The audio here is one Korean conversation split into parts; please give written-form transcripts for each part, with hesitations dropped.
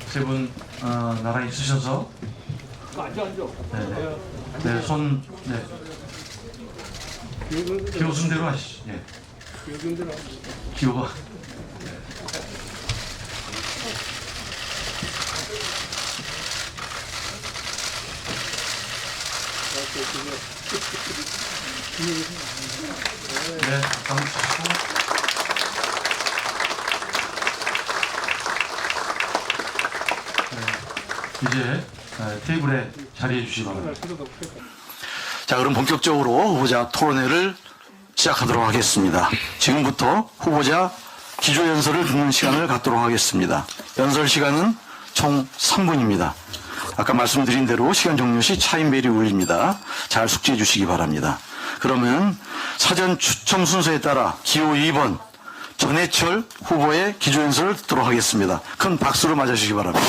세 분 나란히 쓰셔서 앉아. 네, 손 기호 순대로 하시죠. 예. 기호가 네, 감사합니다. 이제 테이블에 자리해 주시기 바랍니다. 자, 그럼 본격적으로 후보자 토론회를 시작하도록 하겠습니다. 지금부터 후보자 기조연설을 듣는 시간을 갖도록 하겠습니다. 연설 시간은 총 3분입니다. 아까 말씀드린 대로 시간 종료 시 차인벨이 울립니다. 잘 숙지해 주시기 바랍니다. 그러면 사전 추첨 순서에 따라 기호 2번 전해철 후보의 기조연설을 듣도록 하겠습니다. 큰 박수로 맞아주시기 바랍니다.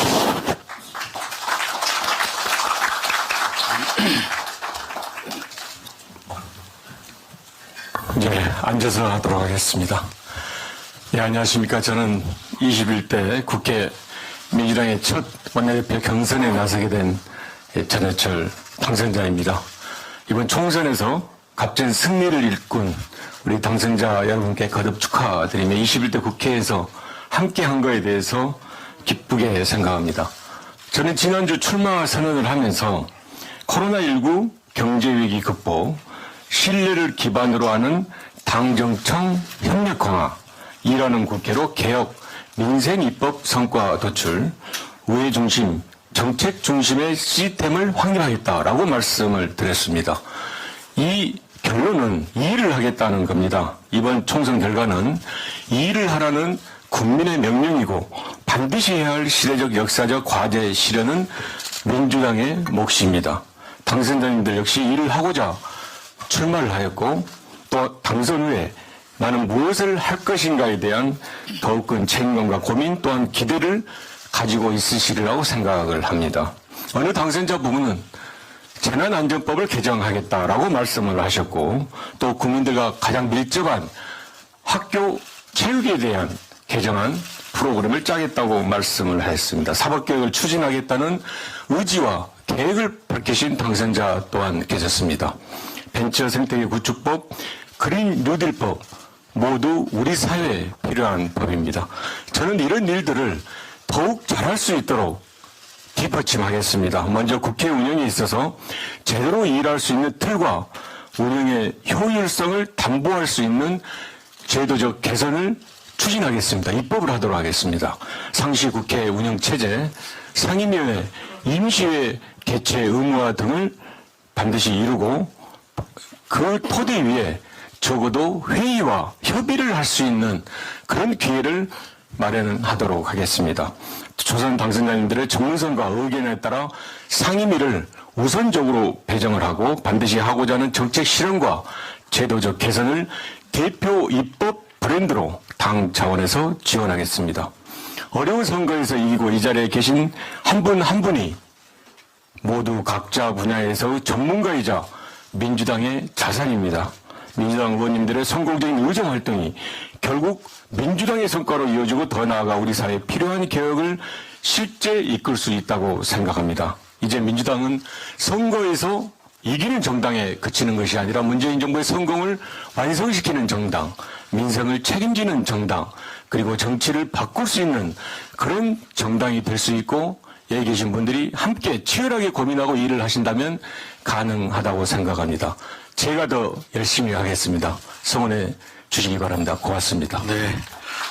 네, 앉아서 하도록 하겠습니다. 네, 안녕하십니까. 저는 21대 국회 민주당의 첫 원내대표 경선에 나서게 된 전해철 당선자입니다. 이번 총선에서 값진 승리를 일꾼 우리 당선자 여러분께 거듭 축하드리며 21대 국회에서 함께 한 거에 대해서 기쁘게 생각합니다. 저는 지난주 출마 선언을 하면서 코로나19 경제위기 극복, 신뢰를 기반으로 하는 당정청 협력 강화, 일하는 국회로 개혁, 민생 입법 성과 도출, 우회 중심, 정책 중심의 시스템을 확립하겠다라고 말씀을 드렸습니다. 이 결론은 일을 하겠다는 겁니다. 이번 총선 결과는 일을 하라는 국민의 명령이고 반드시 해야 할 시대적 역사적 과제 실현은 민주당의 몫입니다. 당선자님들 역시 일을 하고자 출마를 하였고 또 당선 후에 나는 무엇을 할 것인가에 대한 더욱 큰 책임감과 고민 또한 기대를 가지고 있으시리라고 생각을 합니다. 어느 당선자 부분은 재난안전법을 개정하겠다라고 말씀을 하셨고 또 국민들과 가장 밀접한 학교 체육에 대한 개정안 프로그램을 짜겠다고 말씀을 했습니다. 사법개혁을 추진하겠다는 의지와 계획을 밝히신 당선자 또한 계셨습니다. 벤처 생태계 구축법, 그린 뉴딜법 모두 우리 사회에 필요한 법입니다. 저는 이런 일들을 더욱 잘할 수 있도록 뒷받침하겠습니다. 먼저 국회 운영에 있어서 제대로 일할 수 있는 틀과 운영의 효율성을 담보할 수 있는 제도적 개선을 추진하겠습니다. 입법을 하도록 하겠습니다. 상시 국회 운영 체제, 상임위회, 임시회 개최 의무화 등을 반드시 이루고 그 토대 위에 적어도 회의와 협의를 할 수 있는 그런 기회를 마련하도록 하겠습니다. 초선 당선자님들의 정성과 의견에 따라 상임위를 우선적으로 배정을 하고 반드시 하고자 하는 정책 실현과 제도적 개선을 대표 입법 브랜드로 당 차원에서 지원하겠습니다. 어려운 선거에서 이기고 이 자리에 계신 한 분 한 분이 모두 각자 분야에서 전문가이자 민주당의 자산입니다. 민주당 의원님들의 성공적인 의정 활동이 결국 민주당의 성과로 이어지고 더 나아가 우리 사회에 필요한 개혁을 실제 이끌 수 있다고 생각합니다. 이제 민주당은 선거에서 이기는 정당에 그치는 것이 아니라 문재인 정부의 성공을 완성시키는 정당, 민생을 책임지는 정당, 그리고 정치를 바꿀 수 있는 그런 정당이 될 수 있고 여기 계신 분들이 함께 치열하게 고민하고 일을 하신다면 가능하다고 생각합니다. 제가 더 열심히 하겠습니다. 성원해 주시기 바랍니다. 고맙습니다. 네,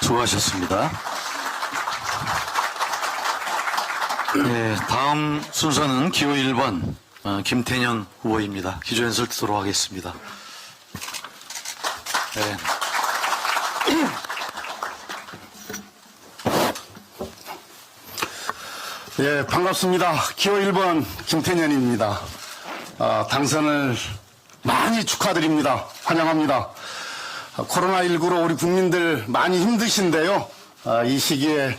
수고하셨습니다. 네, 다음 순서는 기호 1번 김태년 후보입니다. 기조연설 듣도록 하겠습니다. 네. 예, 반갑습니다. 기호 1번 김태년입니다. 당선을 많이 축하드립니다. 환영합니다. 코로나19로 우리 국민들 많이 힘드신데요. 이 시기에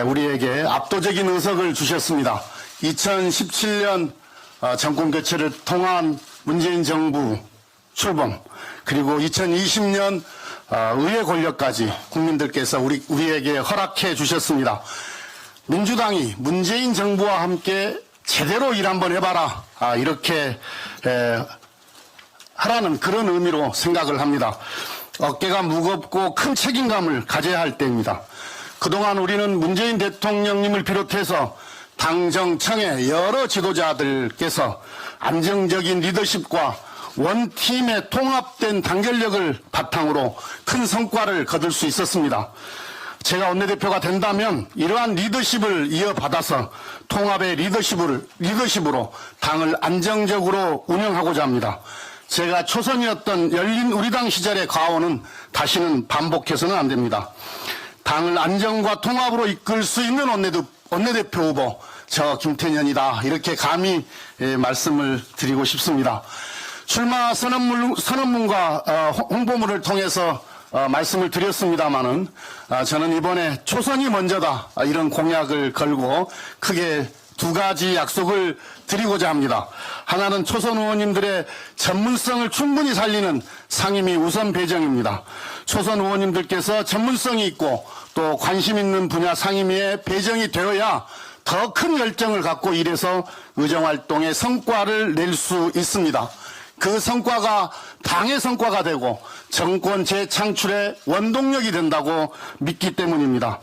우리에게 압도적인 의석을 주셨습니다. 2017년 정권 교체를 통한 문재인 정부 출범, 그리고 2020년 의회 권력까지 국민들께서 우리에게 허락해 주셨습니다. 민주당이 문재인 정부와 함께 제대로 일 한번 해봐라. 이렇게 하라는 그런 의미로 생각을 합니다. 어깨가 무겁고 큰 책임감을 가져야 할 때입니다. 그동안 우리는 문재인 대통령님을 비롯해서 당정청의 여러 지도자들께서 안정적인 리더십과 원팀의 통합된 단결력을 바탕으로 큰 성과를 거둘 수 있었습니다. 제가 원내대표가 된다면 이러한 리더십을 이어받아서 통합의 리더십으로 당을 안정적으로 운영하고자 합니다. 제가 초선이었던 열린 우리당 시절의 과오는 다시는 반복해서는 안 됩니다. 당을 안정과 통합으로 이끌 수 있는 원내대표 후보 저 김태년이다 이렇게 감히 말씀을 드리고 싶습니다. 출마 선언문과 홍보물을 통해서 말씀을 드렸습니다마는 저는 이번에 초선이 먼저다 이런 공약을 걸고 크게 두 가지 약속을 드리고자 합니다. 하나는 초선 의원님들의 전문성을 충분히 살리는 상임위 우선 배정입니다. 초선 의원님들께서 전문성이 있고 또 관심 있는 분야 상임위에 배정이 되어야 더 큰 열정을 갖고 일해서 의정활동의 성과를 낼 수 있습니다. 그 성과가 당의 성과가 되고 정권 재창출의 원동력이 된다고 믿기 때문입니다.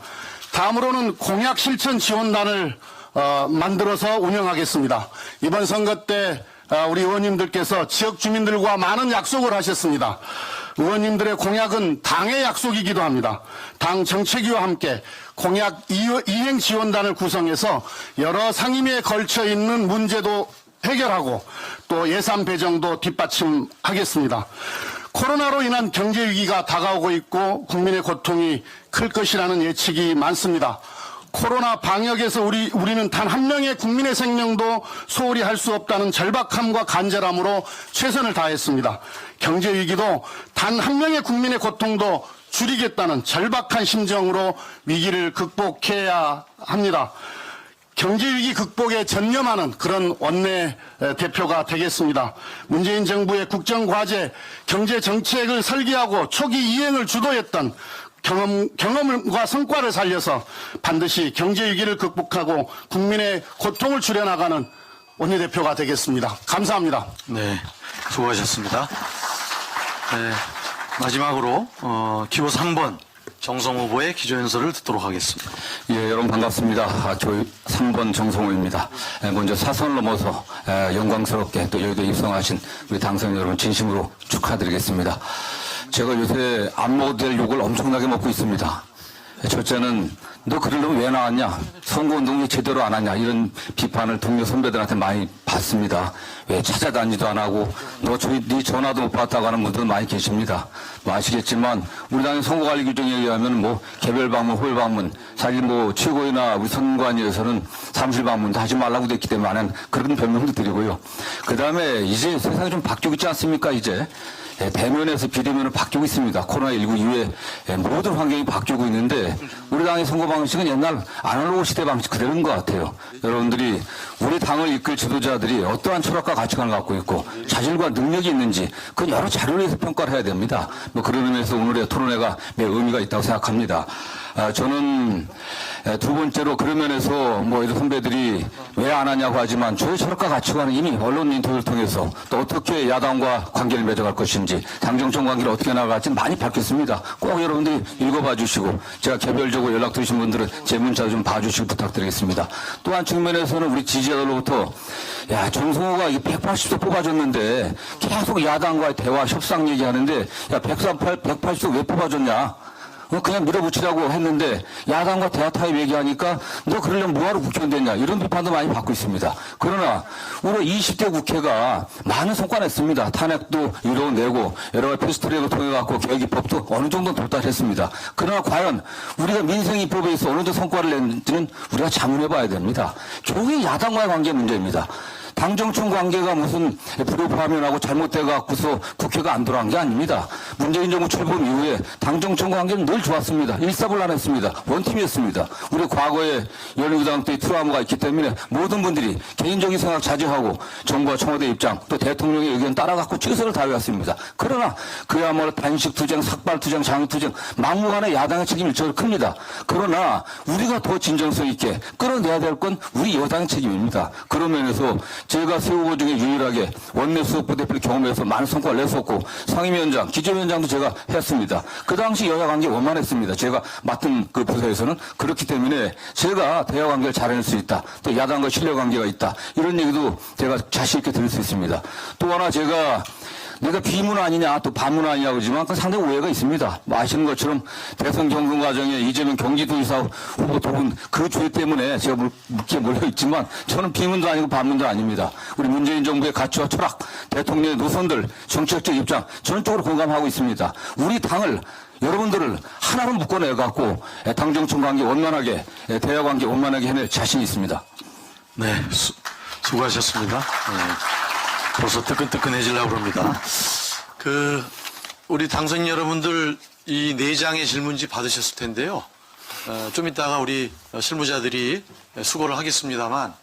다음으로는 공약 실천 지원단을 만들어서 운영하겠습니다. 이번 선거 때 우리 의원님들께서 지역 주민들과 많은 약속을 하셨습니다. 의원님들의 공약은 당의 약속이기도 합니다. 당 정책위와 함께 공약 이행 지원단을 구성해서 여러 상임위에 걸쳐 있는 문제도 해결하고 또 예산 배정도 뒷받침하겠습니다. 코로나로 인한 경제 위기가 다가오고 있고 국민의 고통이 클 것이라는 예측이 많습니다. 코로나 방역에서 우리는 단 한 명의 국민의 생명도 소홀히 할 수 없다는 절박함과 간절함으로 최선을 다했습니다. 경제 위기도 단 한 명의 국민의 고통도 줄이겠다는 절박한 심정으로 위기를 극복해야 합니다. 경제위기 극복에 전념하는 그런 원내 대표가 되겠습니다. 문재인 정부의 국정과제, 경제정책을 설계하고 초기 이행을 주도했던 경험과 성과를 살려서 반드시 경제위기를 극복하고 국민의 고통을 줄여나가는 원내대표가 되겠습니다. 감사합니다. 네, 수고하셨습니다. 네, 마지막으로 기호 3번 정성 후보의 기조연설을 듣도록 하겠습니다. 예, 여러분 반갑습니다. 기호 3번 정성호입니다. 먼저 사선을 넘어서 영광스럽게 또 여의도에 입성하신 우리 당선 여러분 진심으로 축하드리겠습니다. 제가 요새 안 먹어도 될 욕을 엄청나게 먹고 있습니다. 첫째는 너 그러려면 왜 나왔냐? 선거운동이 제대로 안 하냐? 이런 비판을 동료 선배들한테 많이 받습니다. 왜 찾아다니지도 안 하고 네 전화도 못 받았다고 하는 분들은 많이 계십니다. 뭐 아시겠지만 우리 당의 선거관리 규정에 의하면 뭐 개별 방문, 홀 방문, 사실 뭐 최고위나 우리 선관위에서는 사무실 방문도 하지 말라고 됐기 때문에 나는 그런 변명도 드리고요. 그 다음에 이제 세상이 좀 바뀌고 있지 않습니까? 이제 대면에서 비대면으로 바뀌고 있습니다. 코로나19 이후에 모든 환경이 바뀌고 있는데 우리 당의 선거 방식은 옛날 아날로그 시대 방식 그대로인 것 같아요. 여러분들이 우리 당을 이끌 지도자들이 어떠한 철학과 가치관을 갖고 있고 자질과 능력이 있는지 그 여러 자료를 해서 평가를 해야 됩니다. 뭐 그런 의미에서 오늘의 토론회가 매우 의미가 있다고 생각합니다. 저는 두 번째로 그런 면에서 뭐 이런 선배들이 왜 안 하냐고 하지만 저의 철학과 가치관은 이미 언론 인터뷰를 통해서 또 어떻게 야당과 관계를 맺어갈 것인지 당정청 관계를 어떻게 나아갈지 많이 밝혔습니다. 꼭 여러분들이 읽어봐 주시고 제가 개별적으로 연락 드리신 분들은 제 문자 좀 봐주시고 부탁드리겠습니다. 또 한 측면에서는 우리 지지자들로부터 야 정성호가 180석 뽑아줬는데 계속 야당과의 대화 협상 얘기하는데 야 180석 왜 뽑아줬냐? 그냥 밀어붙이라고 했는데 야당과 대화 타입 얘기하니까 너 그러려면 뭐하러 국회의원 됐냐 이런 비판도 많이 받고 있습니다. 그러나 우리 20대 국회가 많은 성과 냈습니다. 탄핵도 이뤄내고 여러 가지 패스트트랙을 통해 갖고 개혁 입법도 어느 정도 도달했습니다. 그러나 과연 우리가 민생 입법에서 어느 정도 성과를 냈는지는 우리가 자문해 봐야 됩니다. 조기 야당과의 관계 문제입니다. 당정청 관계가 무슨 불협화면하고 잘못돼 갖고서 국회가 안 돌아간 게 아닙니다. 문재인 정부 출범 이후에 당정청 관계는 늘 좋았습니다. 일사불란했습니다. 원팀이었습니다. 우리 과거에 열린우리당 때의 트라우마가 있기 때문에 모든 분들이 개인적인 생각 자제하고 정부와 청와대 입장 또 대통령의 의견 따라갖고 최선을 다해왔습니다. 그러나 그야말로 단식투쟁, 삭발투쟁, 장투쟁 막무가내 야당의 책임이 일적으로 큽니다. 그러나 우리가 더 진정성 있게 끌어내야 될 건 우리 여당의 책임입니다. 그런 면에서 제가 새 후보 중에 유일하게 원내 수석부 대표를 경험해서 많은 성과를 냈었고 상임위원장, 기조위원장도 제가 했습니다. 그 당시 여야 관계 원만했습니다. 제가 맡은 그 부서에서는 그렇기 때문에 제가 대화 관계를 잘해낼 수 있다. 또 야당과 신뢰 관계가 있다. 이런 얘기도 제가 자신 있게 드릴 수 있습니다. 또 하나 제가 내가 비문 아니냐 또 반문 아니냐 그러지만 그 상당히 오해가 있습니다. 뭐 아시는 것처럼 대선 경선 과정에 이재명 경기도지사 후보 두 분 그 죄 때문에 제가 묻기에 몰려있지만 저는 비문도 아니고 반문도 아닙니다. 우리 문재인 정부의 가치와 철학, 대통령의 노선들, 정책적 입장 저는 쪽으로 공감하고 있습니다. 우리 당을 여러분들을 하나로 묶어내갖고 당정청 관계 원만하게 대화 관계 원만하게 해낼 자신이 있습니다. 네, 수고하셨습니다. 벌써 뜨끈뜨끈해지려고 그럽니다. 우리 당선인 여러분들 이 4장의 질문지 받으셨을 텐데요. 좀 이따가 우리 실무자들이 수고를 하겠습니다만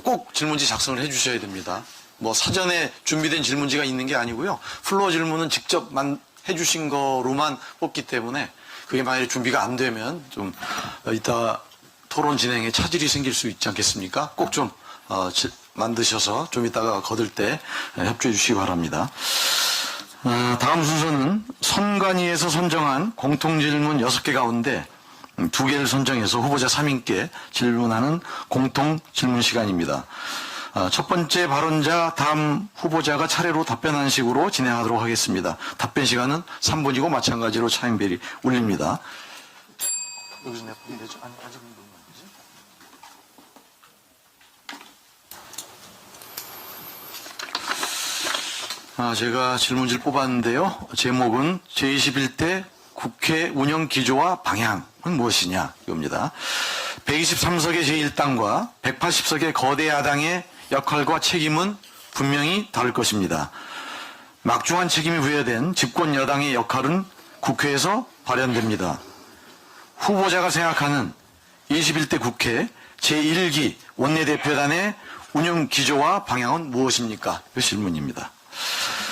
꼭 질문지 작성을 해 주셔야 됩니다. 뭐 사전에 준비된 질문지가 있는 게 아니고요. 플로어 질문은 직접 해 주신 거로만 뽑기 때문에 그게 만약에 준비가 안 되면 좀 이따 토론 진행에 차질이 생길 수 있지 않겠습니까? 꼭 좀 만드셔서 좀 이따가 거들 때 협조해 주시기 바랍니다. 다음 순서는 선관위에서 선정한 공통질문 6개 가운데 2개를 선정해서 후보자 3인께 질문하는 공통질문 시간입니다. 첫 번째 발언자 다음 후보자가 차례로 답변하는 식으로 진행하도록 하겠습니다. 답변 시간은 3분이고 마찬가지로 차임벨이 울립니다. 여기서 내가 보면 되죠? 아니, 아직 제가 질문지를 뽑았는데요. 제목은 제21대 국회 운영 기조와 방향은 무엇이냐 이겁니다. 123석의 제1당과 180석의 거대 야당의 역할과 책임은 분명히 다를 것입니다. 막중한 책임이 부여된 집권 여당의 역할은 국회에서 발현됩니다. 후보자가 생각하는 21대 국회 제1기 원내대표단의 운영 기조와 방향은 무엇입니까? 이 질문입니다.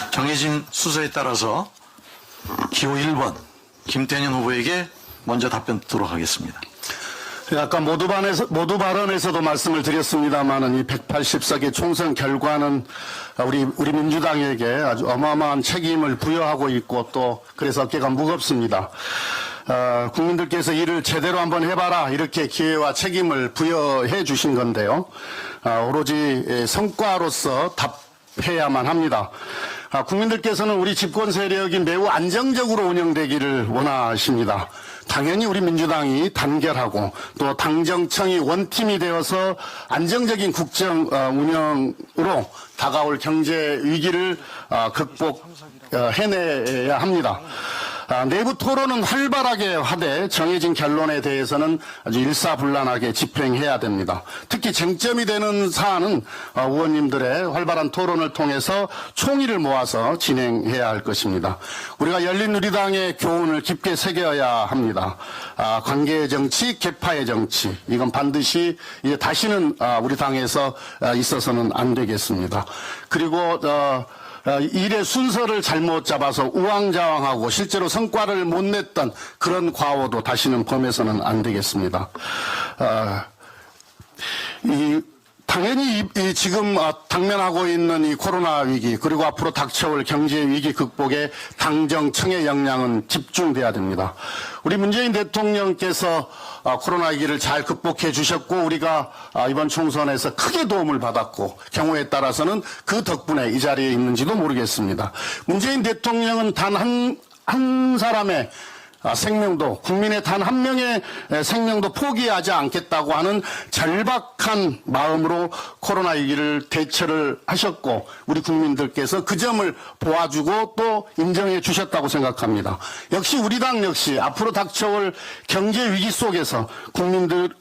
정해진 순서에 따라서 기호 1번 김태년 후보에게 먼저 답변 듣도록 하겠습니다. 아까 모두 발언에서도 말씀을 드렸습니다만은 이 180석의 총선 결과는 우리 민주당에게 아주 어마어마한 책임을 부여하고 있고 또 그래서 어깨가 무겁습니다. 국민들께서 일을 제대로 한번 해봐라 이렇게 기회와 책임을 부여해 주신 건데요. 오로지 성과로서 답해야만 합니다. 국민들께서는 우리 집권 세력이 매우 안정적으로 운영되기를 원하십니다. 당연히 우리 민주당이 단결하고 또 당정청이 원팀이 되어서 안정적인 국정 운영으로 다가올 경제 위기를 해내야 합니다. 내부 토론은 활발하게 하되 정해진 결론에 대해서는 아주 일사불란하게 집행해야 됩니다. 특히 쟁점이 되는 사안은 의원님들의 활발한 토론을 통해서 총의를 모아서 진행해야 할 것입니다. 우리가 열린우리당의 교훈을 깊게 새겨야 합니다. 관계의 정치, 계파의 정치 이건 반드시 이제 다시는 우리 당에서 있어서는 안 되겠습니다. 그리고 일의 순서를 잘못 잡아서 우왕좌왕하고 실제로 성과를 못 냈던 그런 과오도 다시는 범해서는 안 되겠습니다. 당연히 지금 당면하고 있는 이 코로나 위기 그리고 앞으로 닥쳐올 경제 위기 극복에 당정청의 역량은 집중돼야 됩니다. 우리 문재인 대통령께서 코로나 위기를 잘 극복해 주셨고 우리가 이번 총선에서 크게 도움을 받았고 경우에 따라서는 그 덕분에 이 자리에 있는지도 모르겠습니다. 문재인 대통령은 단 한 사람의 생명도 국민의 단 한 명의 생명도 포기하지 않겠다고 하는 절박한 마음으로 코로나 위기를 대처를 하셨고 우리 국민들께서 그 점을 보아주고 또 인정해 주셨다고 생각합니다. 역시 우리 당 역시 앞으로 닥쳐올 경제 위기 속에서 국민들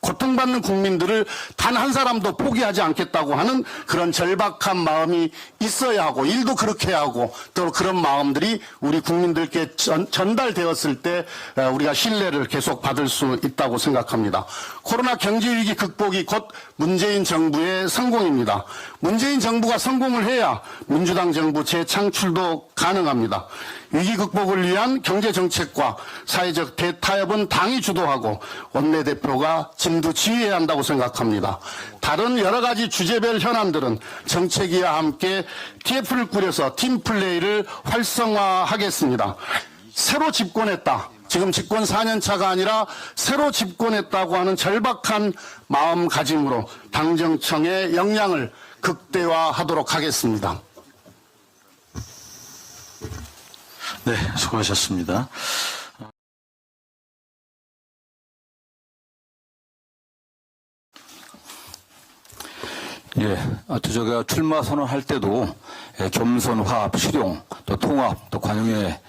고통받는 국민들을 단 한 사람도 포기하지 않겠다고 하는 그런 절박한 마음이 있어야 하고 일도 그렇게 하고 또 그런 마음들이 우리 국민들께 전달되었을 때 우리가 신뢰를 계속 받을 수 있다고 생각합니다. 코로나 경제위기 극복이 곧 문재인 정부의 성공입니다. 문재인 정부가 성공을 해야 민주당 정부 재창출도 가능합니다. 위기 극복을 위한 경제정책과 사회적 대타협은 당이 주도하고 원내대표가 진두지휘해야 한다고 생각합니다. 다른 여러 가지 주제별 현안들은 정책위와 함께 TF를 꾸려서 팀플레이를 활성화하겠습니다. 새로 집권했다. 지금 집권 4년차가 아니라 새로 집권했다고 하는 절박한 마음가짐으로 당정청의 역량을 극대화하도록 하겠습니다. 네, 수고하셨습니다. 예, 제가 출마 선언할 때도 겸손, 화합, 실용, 또 통합, 또 관용의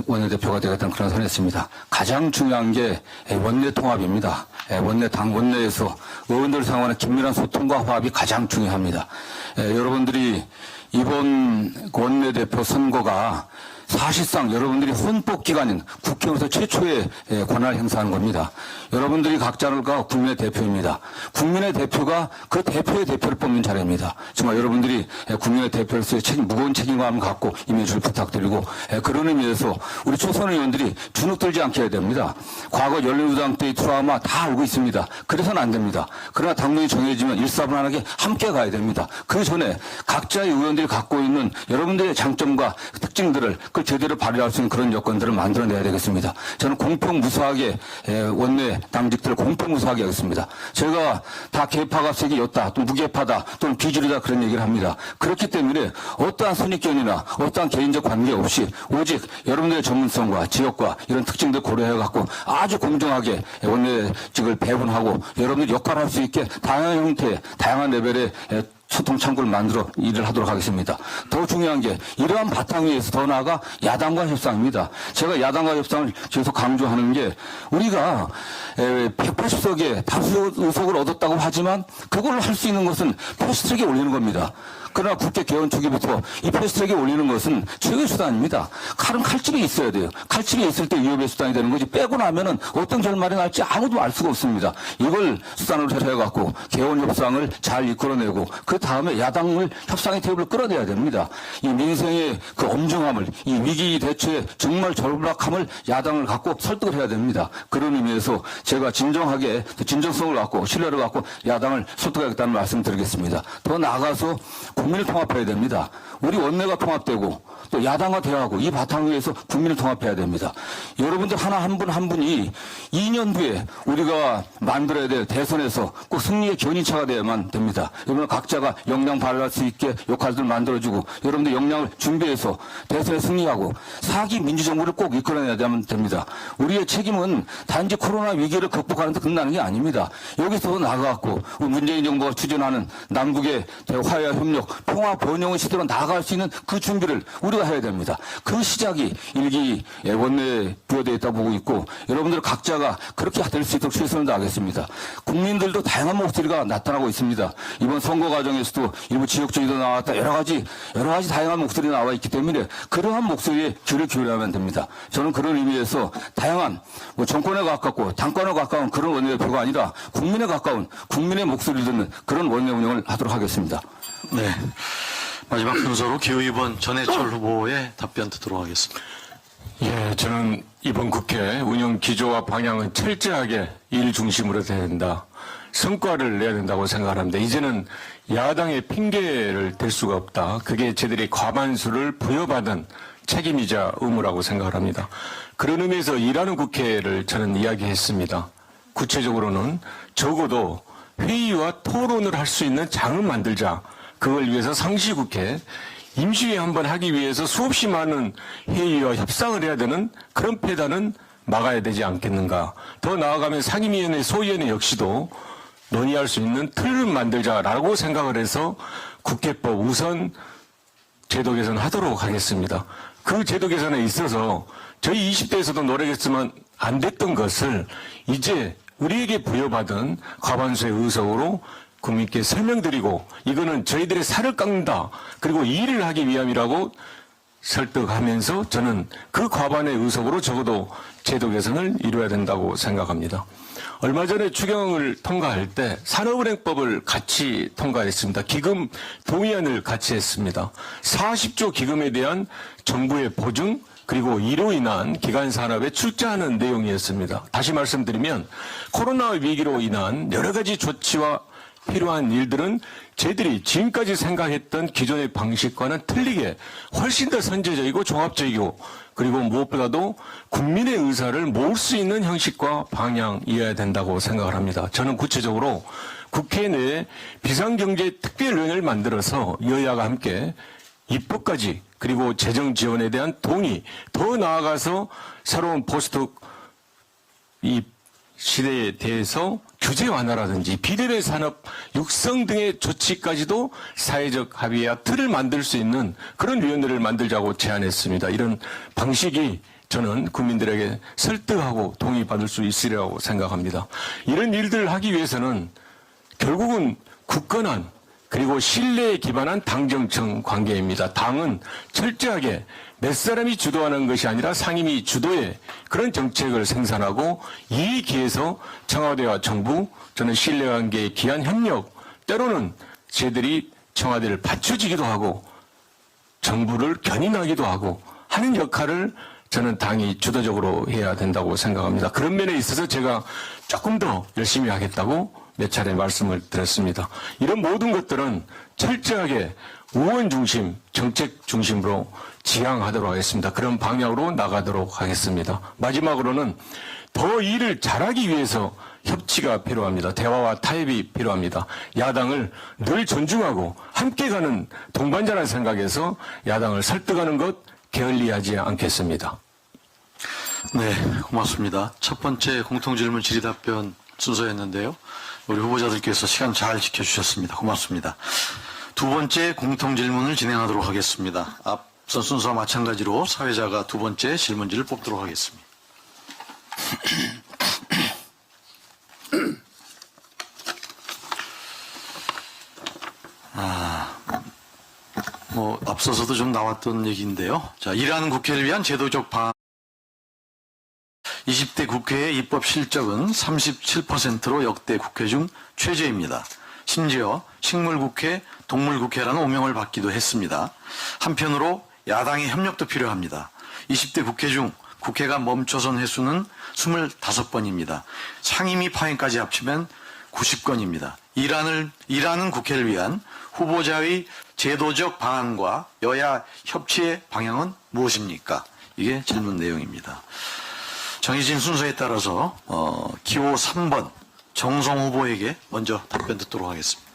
원내대표가 되겠다는 그런 선언했습니다. 가장 중요한 게 원내 통합입니다. 당 원내에서 의원들 상황의 긴밀한 소통과 화합이 가장 중요합니다. 여러분들이 이번 원내대표 선거가 사실상 여러분들이 헌법기관인 국회로서 최초의 권한을 행사하는 겁니다. 여러분들이 각자가 국민의 대표입니다. 국민의 대표가 그 대표의 대표를 뽑는 자리입니다. 정말 여러분들이 국민의 대표로서의 무거운 책임감을 갖고 임해주길 부탁드리고 그런 의미에서 우리 초선 의원들이 주눅들지 않게 해야 됩니다. 과거 열린우당 때의 트라우마 다 알고 있습니다. 그래서는 안 됩니다. 그러나 당론이 정해지면 일사분란하게 함께 가야 됩니다. 그 전에 각자의 의원들이 갖고 있는 여러분들의 장점과 특징들을 그걸 제대로 발휘할 수 있는 그런 여건들을 만들어내야 되겠습니다. 저는 공평무사하게 원내 당직들을 공평무사하게 하겠습니다. 제가 다 계파가 세계였다, 또 무계파다, 또는 비주류다 그런 얘기를 합니다. 그렇기 때문에 어떠한 선입견이나 어떠한 개인적 관계 없이 오직 여러분들의 전문성과 지역과 이런 특징들 고려해갖고 아주 공정하게 원내직을 배분하고 여러분들이 역할할 수 있게 다양한 형태의 다양한 레벨의 소통 창구를 만들어 일을 하도록 하겠습니다. 더 중요한 게 이러한 바탕 위에서 더 나아가 야당과 협상입니다. 제가 야당과 협상을 계속 강조하는 게 우리가 180석의 다수 의석을 얻었다고 하지만 그걸 할 수 있는 것은 패스트트랙에 올리는 겁니다. 그러나 국회 개헌 초기부터 이 패스트트랙에 올리는 것은 최고의 수단입니다. 칼은 칼집에 있어야 돼요. 칼집에 있을 때 위협의 수단이 되는 거지 빼고 나면은 어떤 결말이 날지 아무도 알 수가 없습니다. 이걸 수단으로 해갖고 개헌 협상을 잘 이끌어내고 그 다음에 야당을 협상의 테이블을 끌어내야 됩니다. 이 민생의 그 엄중함을 이 위기 대처의 정말 절박함을 야당을 갖고 설득을 해야 됩니다. 그런 의미에서 제가 진정하게 진정성을 갖고 신뢰를 갖고 야당을 설득하겠다는 말씀 드리겠습니다. 더 나아가서 국민을 통합해야 됩니다. 우리 원내가 통합되고 또 야당과 대화하고 이 바탕 위에서 국민을 통합해야 됩니다. 여러분들 하나 한 분 한 분이 2년 뒤에 우리가 만들어야 될 대선에서 꼭 승리의 견인차가 되어야만 됩니다. 여러분 각자가 역량 발휘할 수 있게 역할들 만들어주고 여러분들 역량을 준비해서 대선에 승리하고 4기 민주정부를 꼭 이끌어내야만 됩니다. 우리의 책임은 단지 코로나 위기를 극복하는 데 끝나는 게 아닙니다. 여기서 나아가고 문재인 정부가 추진하는 남북의 화해와 협력, 평화 번영의 시대로 나아갈 수 있는 그 준비를 우리가 해야 됩니다. 그 시작이 일기 원내에 부여되어 있다고 보고 있고 여러분들 각자가 그렇게 될 수 있도록 최선을 다하겠습니다. 국민들도 다양한 목소리가 나타나고 있습니다. 이번 선거 과정에서도 일부 지역주의도 나왔다 여러 가지 다양한 목소리가 나와 있기 때문에 그러한 목소리에 귀를 기울여야만 됩니다. 저는 그런 의미에서 다양한 정권에 가깝고 당권에 가까운 그런 원내대표가 아니라 국민에 가까운 국민의 목소리를 듣는 그런 원내 운영을 하도록 하겠습니다. 네. 마지막 순서로 기후위원 전해철 후보의 답변 듣도록 하겠습니다. 예, 저는 이번 국회 운영 기조와 방향은 철저하게 일 중심으로 돼야 된다. 성과를 내야 된다고 생각합니다. 이제는 야당의 핑계를 댈 수가 없다. 그게 저들이 과반수를 부여받은 책임이자 의무라고 생각을 합니다. 그런 의미에서 일하는 국회를 저는 이야기했습니다. 구체적으로는 적어도 회의와 토론을 할 수 있는 장을 만들자. 그걸 위해서 상시국회, 임시회의 한번 하기 위해서 수없이 많은 회의와 협상을 해야 되는 그런 폐단은 막아야 되지 않겠는가. 더 나아가면 상임위원회, 소위원회 역시도 논의할 수 있는 틀을 만들자라고 생각을 해서 국회법 우선 제도 개선하도록 하겠습니다. 그 제도 개선에 있어서 저희 20대에서도 노력했지만 안 됐던 것을 이제 우리에게 부여받은 과반수의 의석으로 국민께 설명드리고 이거는 저희들의 살을 깎는다. 그리고 이 일을 하기 위함이라고 설득하면서 저는 그 과반의 의석으로 적어도 제도 개선을 이루어야 된다고 생각합니다. 얼마 전에 추경을 통과할 때 산업은행법을 같이 통과했습니다. 기금 동의안을 같이 했습니다. 40조 기금에 대한 정부의 보증 그리고 이로 인한 기간 산업에 출자하는 내용이었습니다. 다시 말씀드리면 코로나 위기로 인한 여러 가지 조치와 필요한 일들은 저희들이 지금까지 생각했던 기존의 방식과는 틀리게 훨씬 더 선제적이고 종합적이고 그리고 무엇보다도 국민의 의사를 모을 수 있는 형식과 방향이어야 된다고 생각을 합니다. 저는 구체적으로 국회 내에 비상경제특별위원회를 만들어서 여야가 함께 입법까지 그리고 재정 지원에 대한 동의 더 나아가서 새로운 포스트 이 시대에 대해서 규제 완화라든지 비대면 산업 육성 등의 조치까지도 사회적 합의와 틀을 만들 수 있는 그런 위원회를 만들자고 제안했습니다. 이런 방식이 저는 국민들에게 설득하고 동의받을 수 있으리라고 생각합니다. 이런 일들을 하기 위해서는 결국은 굳건한 그리고 신뢰에 기반한 당정청 관계입니다. 당은 철저하게 몇 사람이 주도하는 것이 아니라 상임위 주도의 그런 정책을 생산하고 이에 기해서 청와대와 정부, 저는 신뢰관계에 기한 협력, 때로는 저희들이 청와대를 받쳐주기도 하고 정부를 견인하기도 하고 하는 역할을 저는 당이 주도적으로 해야 된다고 생각합니다. 그런 면에 있어서 제가 조금 더 열심히 하겠다고 몇 차례 말씀을 드렸습니다. 이런 모든 것들은 철저하게 의원 중심, 정책 중심으로 지향하도록 하겠습니다. 그런 방향으로 나가도록 하겠습니다. 마지막으로는 더 일을 잘하기 위해서 협치가 필요합니다. 대화와 타협이 필요합니다. 야당을 늘 존중하고 함께 가는 동반자라는 생각에서 야당을 설득하는 것 게을리하지 않겠습니다. 네, 고맙습니다. 첫 번째 공통질문 질의답변 순서였는데요. 우리 후보자들께서 시간 잘 지켜주셨습니다. 고맙습니다. 두 번째 공통질문을 진행하도록 하겠습니다. 앞선 순서와 마찬가지로 사회자가 두 번째 질문지를 뽑도록 하겠습니다. 앞서서도 좀 나왔던 얘기인데요. 자, 일하는 국회를 위한 제도적 방안. 20대 국회의 입법 실적은 37%로 역대 국회 중 최저입니다. 심지어 식물국회, 동물국회라는 오명을 받기도 했습니다. 한편으로 야당의 협력도 필요합니다. 20대 국회 중 국회가 멈춰선 횟수는 25번입니다. 상임위 파행까지 합치면 90건입니다. 일하는 국회를 위한 후보자의 제도적 방안과 여야 협치의 방향은 무엇입니까? 이게 질문 내용입니다. 정해진 순서에 따라서 기호 3번 정성 후보에게 먼저 답변 듣도록 하겠습니다.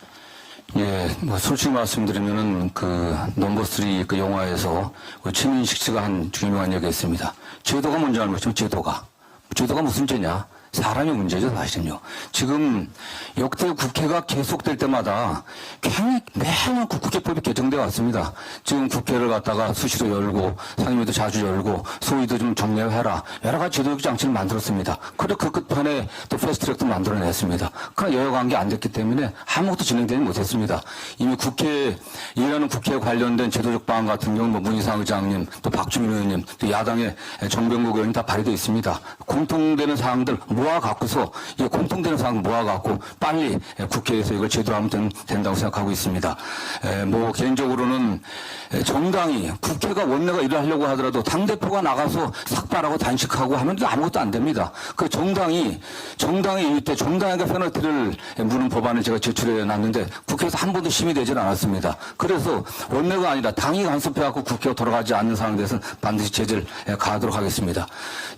예, 솔직히 말씀드리면은 넘버 3 영화에서 최민식 씨가 한 유명한 얘기가 있습니다. 제도가 뭔지 알면 제도가 무슨 죄냐? 사람의 문제죠, 사실은요. 지금 역대 국회가 계속될 때마다 매년 국회법이 개정되어 왔습니다. 지금 국회를 갖다가 수시로 열고 상임위도 자주 열고 소위도 좀 정리해라. 여러 가지 제도적 장치를 만들었습니다. 그리고 그 끝판에 또 패스트트랙도 만들어냈습니다. 그러나 여야 관계 안 됐기 때문에 아무것도 진행되지 못했습니다. 이미 일하는 국회에 관련된 제도적 방안 같은 경우는 문희상 의장님, 또 박주민 의원님, 또 야당의 정병국 의원님 다 발의되어 있습니다. 공통되는 사항들 모아갖고서 이 공통되는 사항 모아갖고 빨리 국회에서 이걸 제대로 하면 된다고 생각하고 있습니다. 개인적으로는 정당이 국회가 원내가 일을 하려고 하더라도 당대표가 나가서 삭발하고 단식하고 하면 아무것도 안 됩니다. 그 정당이 이럴 때 정당에게 페널티를 무는 법안을 제가 제출해 놨는데 국회에서 한 번도 심의되질 않았습니다. 그래서 원내가 아니라 당이 간섭해갖고 국회가 돌아가지 않는 상황에 대해서는 반드시 제재를 가하도록 하겠습니다.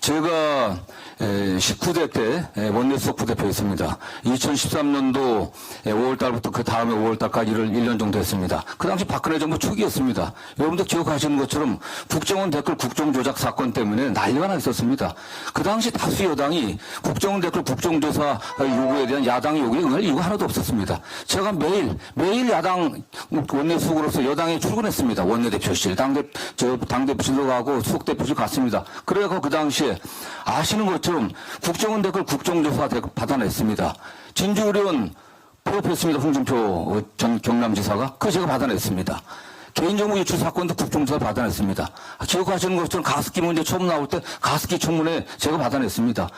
제가 19대 때 원내수석 부대표였습니다. 2013년도 5월달부터 그 다음에 5월달까지 일을 1년 정도 했습니다. 그 당시 박근혜 정부 초기였습니다. 여러분들 기억하시는 것처럼 국정원 댓글 국정조작 사건 때문에 난리가 나 있었습니다. 그 당시 다수 여당이 국정원 댓글 국정조사 요구에 대한 야당의 요구에 응할 이유가 하나도 없었습니다. 제가 매일 야당 원내수석으로서 여당에 출근했습니다. 원내대표실, 당대표실로 가고 수석대표실 갔습니다. 그래서 그 당시에 아시는 것처럼 국정원 국정원 댓글 국정조사 받아냈습니다. 진주의료원 폐업했습니다. 홍준표 전 경남지사가. 그거 제가 받아냈습니다. 개인정보 유출 사건도 국정조사 받아냈습니다. 기억하시는 것처럼 가습기 문제 처음 나올 때 가습기 청문회 제가 받아냈습니다.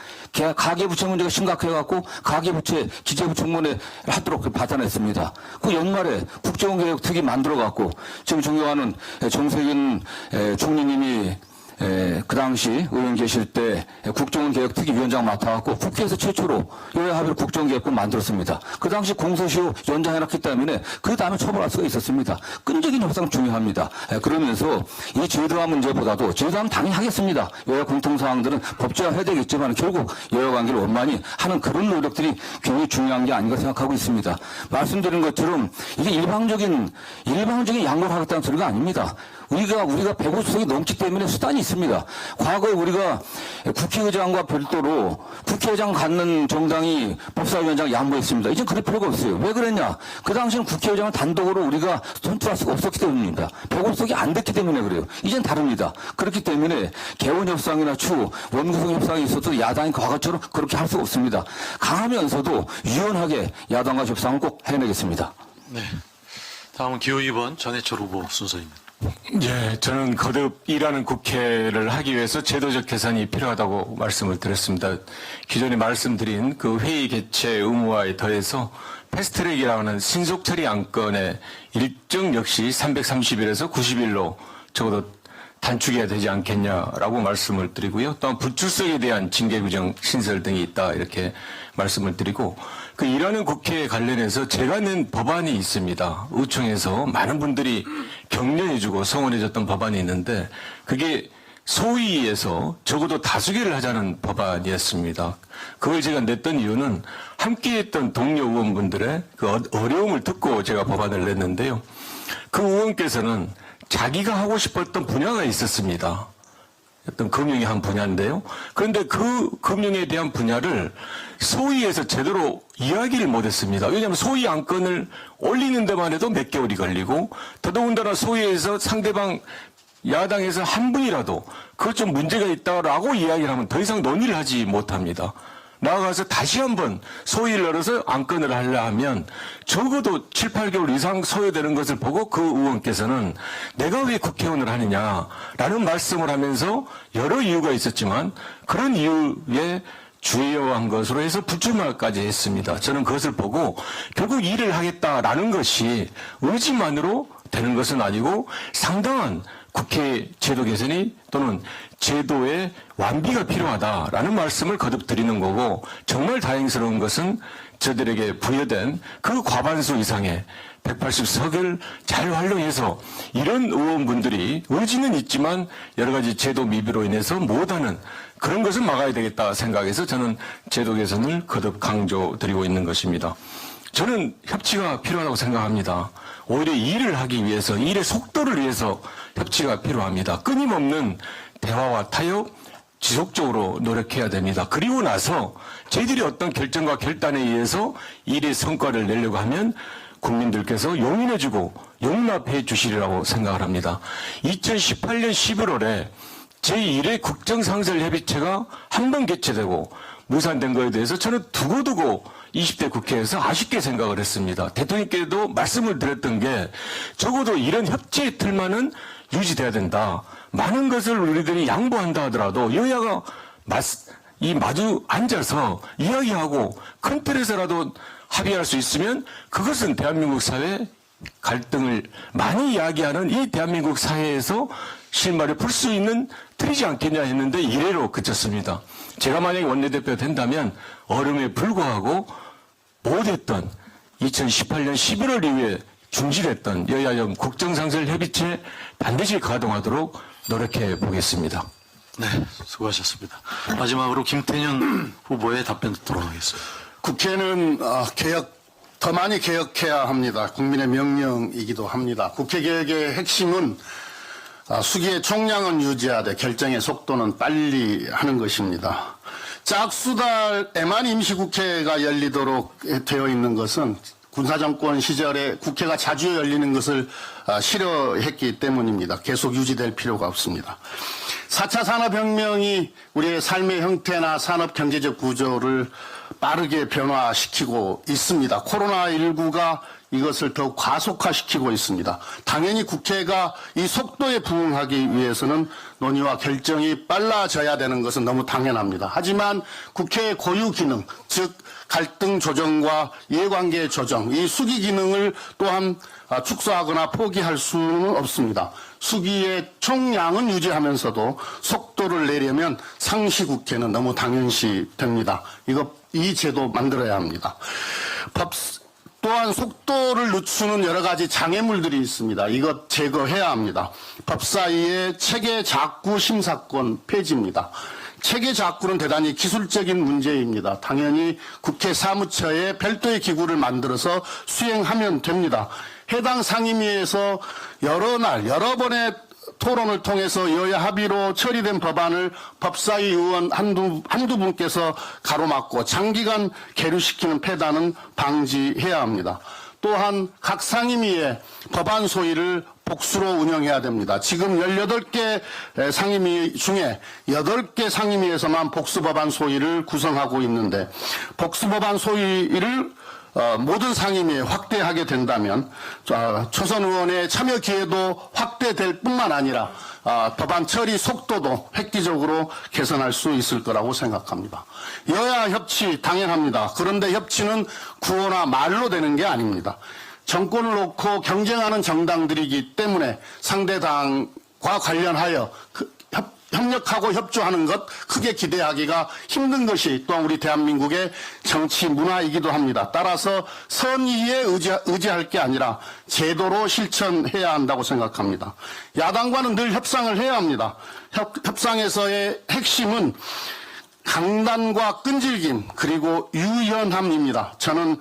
가계부채 문제가 심각해갖고 가계부채 기재부 청문회 하도록 받아냈습니다. 그 연말에 국정원개혁특위 만들어갖고 지금 존경하는 정세균 총리님이 그 당시 의원 계실 때 국정원개혁특위위원장 맡아갖고 국회에서 최초로 여야 합의로 국정원개혁을 만들었습니다. 그 당시 공소시효 연장해놨기 때문에 그 다음에 처벌할 수가 있었습니다. 끈적인 협상 중요합니다. 그러면서 이 제도화 문제보다도 제도화는 당연히 하겠습니다. 여야 공통사항들은 법제화해야 되겠지만 결국 여야관계를 원만히 하는 그런 노력들이 굉장히 중요한 게 아닌가 생각하고 있습니다. 말씀드린 것처럼 이게 일방적인 양보를 하겠다는 소리가 아닙니다. 우리가 150석이 넘기 때문에 수단이 있습니다. 과거에 우리가 국회의장과 별도로 국회의장 갖는 정당이 법사위원장 양보했습니다. 이제 그럴 필요가 없어요. 왜 그랬냐? 그 당시는 국회의장은 단독으로 우리가 선출할 수가 없었기 때문입니다. 150석이 안 됐기 때문에 그래요. 이젠 다릅니다. 그렇기 때문에 개원협상이나 추후 원구성 협상이 있어도 야당이 과거처럼 그렇게 할 수가 없습니다. 강하면서도 유연하게 야당과 협상을 꼭 해내겠습니다. 네. 다음은 기호 2번 전해철 후보 순서입니다. 예, 저는 거듭 일하는 국회를 하기 위해서 제도적 개선이 필요하다고 말씀을 드렸습니다. 기존에 말씀드린 그 회의 개최 의무화에 더해서 패스트트랙이라고 하는 신속 처리 안건의 일정 역시 330일에서 90일로 적어도 단축해야 되지 않겠냐라고 말씀을 드리고요. 또한 불출석에 대한 징계 규정 신설 등이 있다 이렇게 말씀을 드리고 그 일하는 국회에 관련해서 제가 낸 법안이 있습니다. 의총에서 많은 분들이 격려해주고 성원해줬던 법안이 있는데 그게 소위에서 적어도 다수결을 하자는 법안이었습니다. 그걸 제가 냈던 이유는 함께했던 동료 의원분들의 그 어려움을 듣고 제가 법안을 냈는데요. 그 의원께서는 자기가 하고 싶었던 분야가 있었습니다. 어떤 금융의 한 분야인데요. 그런데 그 금융에 대한 분야를 소위에서 제대로 이야기를 못했습니다. 왜냐하면 소위 안건을 올리는 데만 해도 몇 개월이 걸리고 더더군다나 소위에서 상대방 야당에서 한 분이라도 그것 좀 문제가 있다라고 이야기를 하면 더 이상 논의를 하지 못합니다. 나아가서 다시 한번 소위를 열어서 안건을 하려 하면 적어도 7, 8개월 이상 소요되는 것을 보고 그 의원께서는 내가 왜 국회의원을 하느냐라는 말씀을 하면서 여러 이유가 있었지만 그런 이유에 주요한 것으로 해서 불출마까지 했습니다. 저는 그것을 보고 결국 일을 하겠다라는 것이 의지만으로 되는 것은 아니고 상당한 국회 제도 개선이 또는 제도의 완비가 필요하다라는 말씀을 거듭 드리는 거고 정말 다행스러운 것은 저들에게 부여된 그 과반수 이상의 180석을 잘 활용해서 이런 의원분들이 의지는 있지만 여러 가지 제도 미비로 인해서 못하는 그런 것을 막아야 되겠다 생각해서 저는 제도 개선을 거듭 강조드리고 있는 것입니다. 저는 협치가 필요하다고 생각합니다. 오히려 일을 하기 위해서 일의 속도를 위해서 협치가 필요합니다. 끊임없는 대화와 타협 지속적으로 노력해야 됩니다. 그리고 나서 저희들이 어떤 결정과 결단에 의해서 일의 성과를 내려고 하면 국민들께서 용인해주고 용납해 주시리라고 생각을 합니다. 2018년 11월에 제1회 국정상설협의체가 한 번 개최되고 무산된 거에 대해서 저는 두고두고 20대 국회에서 아쉽게 생각을 했습니다. 대통령께도 말씀을 드렸던 게 적어도 이런 협치의 틀만은 유지돼야 된다. 많은 것을 우리들이 양보한다 하더라도 여야가 마주 앉아서 이야기하고 큰 틀에서라도 합의할 수 있으면 그것은 대한민국 사회 갈등을 많이 이야기하는 이 대한민국 사회에서 실마리를 풀 수 있는 틀이지 않겠냐 했는데 이래로 그쳤습니다. 제가 만약에 원내대표 된다면 얼음에 불과하고 못했던 2018년 11월 이후에 중지됐던 여야연 국정상설협의체 반드시 가동하도록 노력해 보겠습니다. 네, 수고하셨습니다. 마지막으로 김태년 후보의 답변 듣도록 하겠습니다. 국회는 더 많이 개혁해야 합니다. 국민의 명령이기도 합니다. 국회 개혁의 핵심은 수기의 총량은 유지하되 결정의 속도는 빨리 하는 것입니다. 짝수달에만 임시국회가 열리도록 되어 있는 것은 군사정권 시절에 국회가 자주 열리는 것을 싫어했기 때문입니다. 계속 유지될 필요가 없습니다. 4차 산업혁명이 우리의 삶의 형태나 산업 경제적 구조를 빠르게 변화시키고 있습니다. 코로나19가 이것을 더욱 과속화시키고 있습니다. 당연히 국회가 이 속도에 부응하기 위해서는 논의와 결정이 빨라져야 되는 것은 너무 당연합니다. 하지만 국회의 고유 기능, 즉 갈등 조정과 이해관계 조정, 이 수기 기능을 또한 축소하거나 포기할 수는 없습니다. 수기의 총량은 유지하면서도 속도를 내려면 상시 국회는 너무 당연시 됩니다. 이 제도 만들어야 합니다. 또한 속도를 늦추는 여러 가지 장애물들이 있습니다. 이것 제거해야 합니다. 법사위의 체계 작구 심사권 폐지입니다. 체계 작구는 대단히 기술적인 문제입니다. 당연히 국회 사무처에 별도의 기구를 만들어서 수행하면 됩니다. 해당 상임위에서 여러 번의 토론을 통해서 여야 합의로 처리된 법안을 법사위 의원 한두 분께서 가로막고 장기간 계류시키는 폐단은 방지해야 합니다. 또한 각 상임위의 법안 소위를 복수로 운영해야 됩니다. 지금 18개 상임위 중에 8개 상임위에서만 복수법안 소위를 구성하고 있는데 복수법안 소위를 모든 상임위에 확대하게 된다면 초선 의원의 참여 기회도 확대될 뿐만 아니라 법안 처리 속도도 획기적으로 개선할 수 있을 거라고 생각합니다. 여야 협치 당연합니다. 그런데 협치는 구호나 말로 되는 게 아닙니다. 정권을 놓고 경쟁하는 정당들이기 때문에 상대 당과 관련하여 협력하고 협조하는 것 크게 기대하기가 힘든 것이 또한 우리 대한민국의 정치 문화이기도 합니다. 따라서 선의에 의지할 게 아니라 제도로 실천해야 한다고 생각합니다. 야당과는 늘 협상을 해야 합니다. 협상에서의 핵심은 강단과 끈질김 그리고 유연함입니다. 저는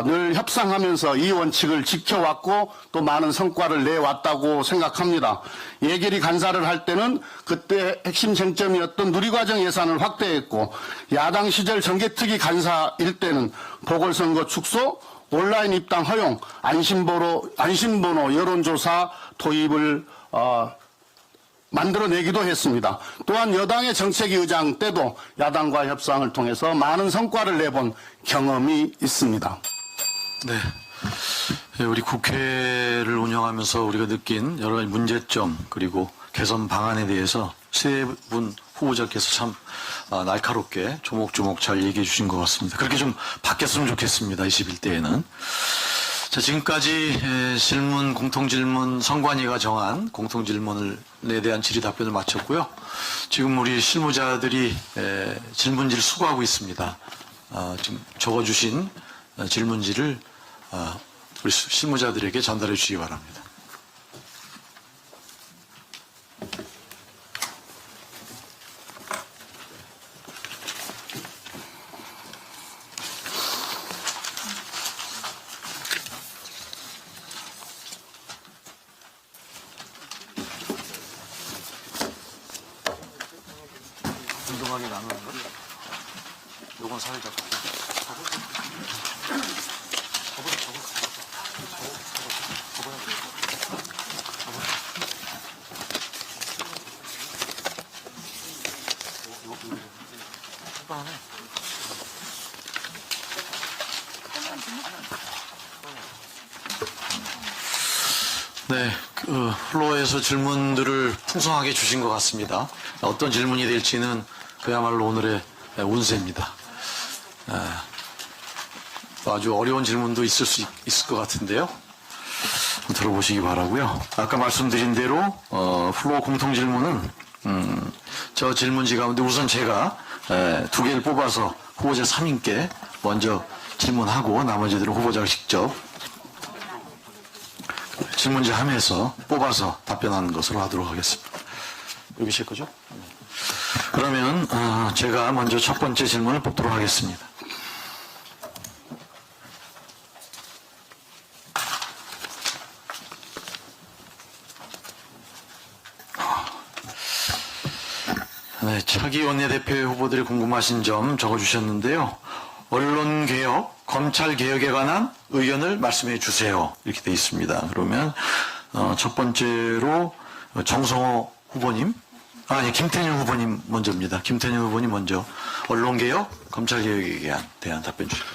늘 협상하면서 이 원칙을 지켜왔고 또 많은 성과를 내왔다고 생각합니다. 예결위 간사를 할 때는 그때 핵심 쟁점이었던 누리과정 예산을 확대했고 야당 시절 정개특위 간사일 때는 보궐선거 축소, 온라인 입당 허용, 안심번호 여론조사 도입을 만들어내기도 했습니다. 또한 여당의 정책위 의장 때도 야당과 협상을 통해서 많은 성과를 내본 경험이 있습니다. 네. 우리 국회를 운영하면서 우리가 느낀 여러 가지 문제점 그리고 개선 방안에 대해서 세 분 후보자께서 참 날카롭게 조목조목 잘 얘기해 주신 것 같습니다. 그렇게 좀 바뀌었으면 좋겠습니다. 21대에는. 자, 지금까지 공통질문 선관위가 정한 공통질문에 대한 질의 답변을 마쳤고요. 지금 우리 실무자들이 질문지를 수거하고 있습니다. 지금 적어주신 질문지를 우리 실무자들에게 전달해 주시기 바랍니다. 운동하게 나누는 거? 요건 사회적 네, 플로어에서 질문들을 풍성하게 주신 것 같습니다. 어떤 질문이 될지는 그야말로 오늘의 운세입니다. 아주 어려운 질문도 있을 것 같은데요. 한번 들어보시기 바라고요. 아까 말씀드린 대로 플로어 공통 질문은 저 질문지 가운데 우선 제가 2개를 뽑아서 후보자 3인께 먼저 질문하고 나머지들은 후보자가 직접 질문지 함에서 뽑아서 답변하는 것으로 하도록 하겠습니다. 여기 실 거죠? 그러면 제가 먼저 첫 번째 질문을 뽑도록 하겠습니다. 네, 차기 원내대표 후보들이 궁금하신 점 적어주셨는데요. 언론개혁, 검찰개혁에 관한 의견을 말씀해 주세요. 이렇게 되어 있습니다. 그러면 첫 번째로 정성호 후보님 아니, 김태년 후보님 먼저입니다. 김태년 후보님 먼저 언론개혁, 검찰개혁에 대한 답변 주시죠.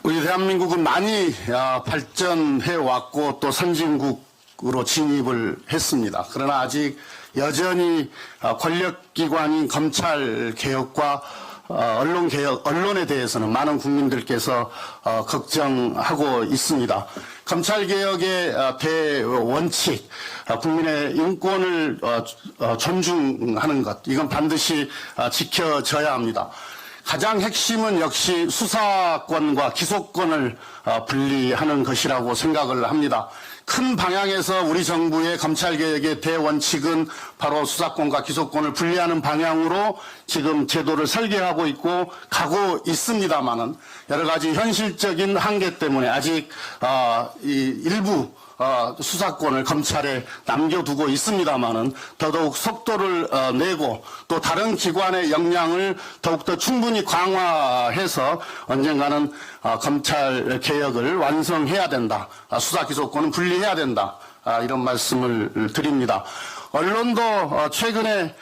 우리 대한민국은 많이 발전해 왔고 또 선진국으로 진입을 했습니다. 그러나 아직 여전히 권력기관인 검찰개혁과 언론개혁, 언론에 대해서는 많은 국민들께서 걱정하고 있습니다. 검찰개혁의 대원칙, 국민의 인권을 존중하는 것, 이건 반드시 지켜져야 합니다. 가장 핵심은 역시 수사권과 기소권을 분리하는 것이라고 생각을 합니다. 큰 방향에서 우리 정부의 검찰개혁의 대원칙은 바로 수사권과 기소권을 분리하는 방향으로 지금 제도를 설계하고 있고 가고 있습니다마는 여러 가지 현실적인 한계 때문에 아직 일부 수사권을 검찰에 남겨두고 있습니다마는 더더욱 속도를 내고 또 다른 기관의 역량을 더욱더 충분히 강화해서 언젠가는 검찰 개혁을 완성해야 된다. 수사 기소권은 분리해야 된다. 이런 말씀을 드립니다. 언론도 최근에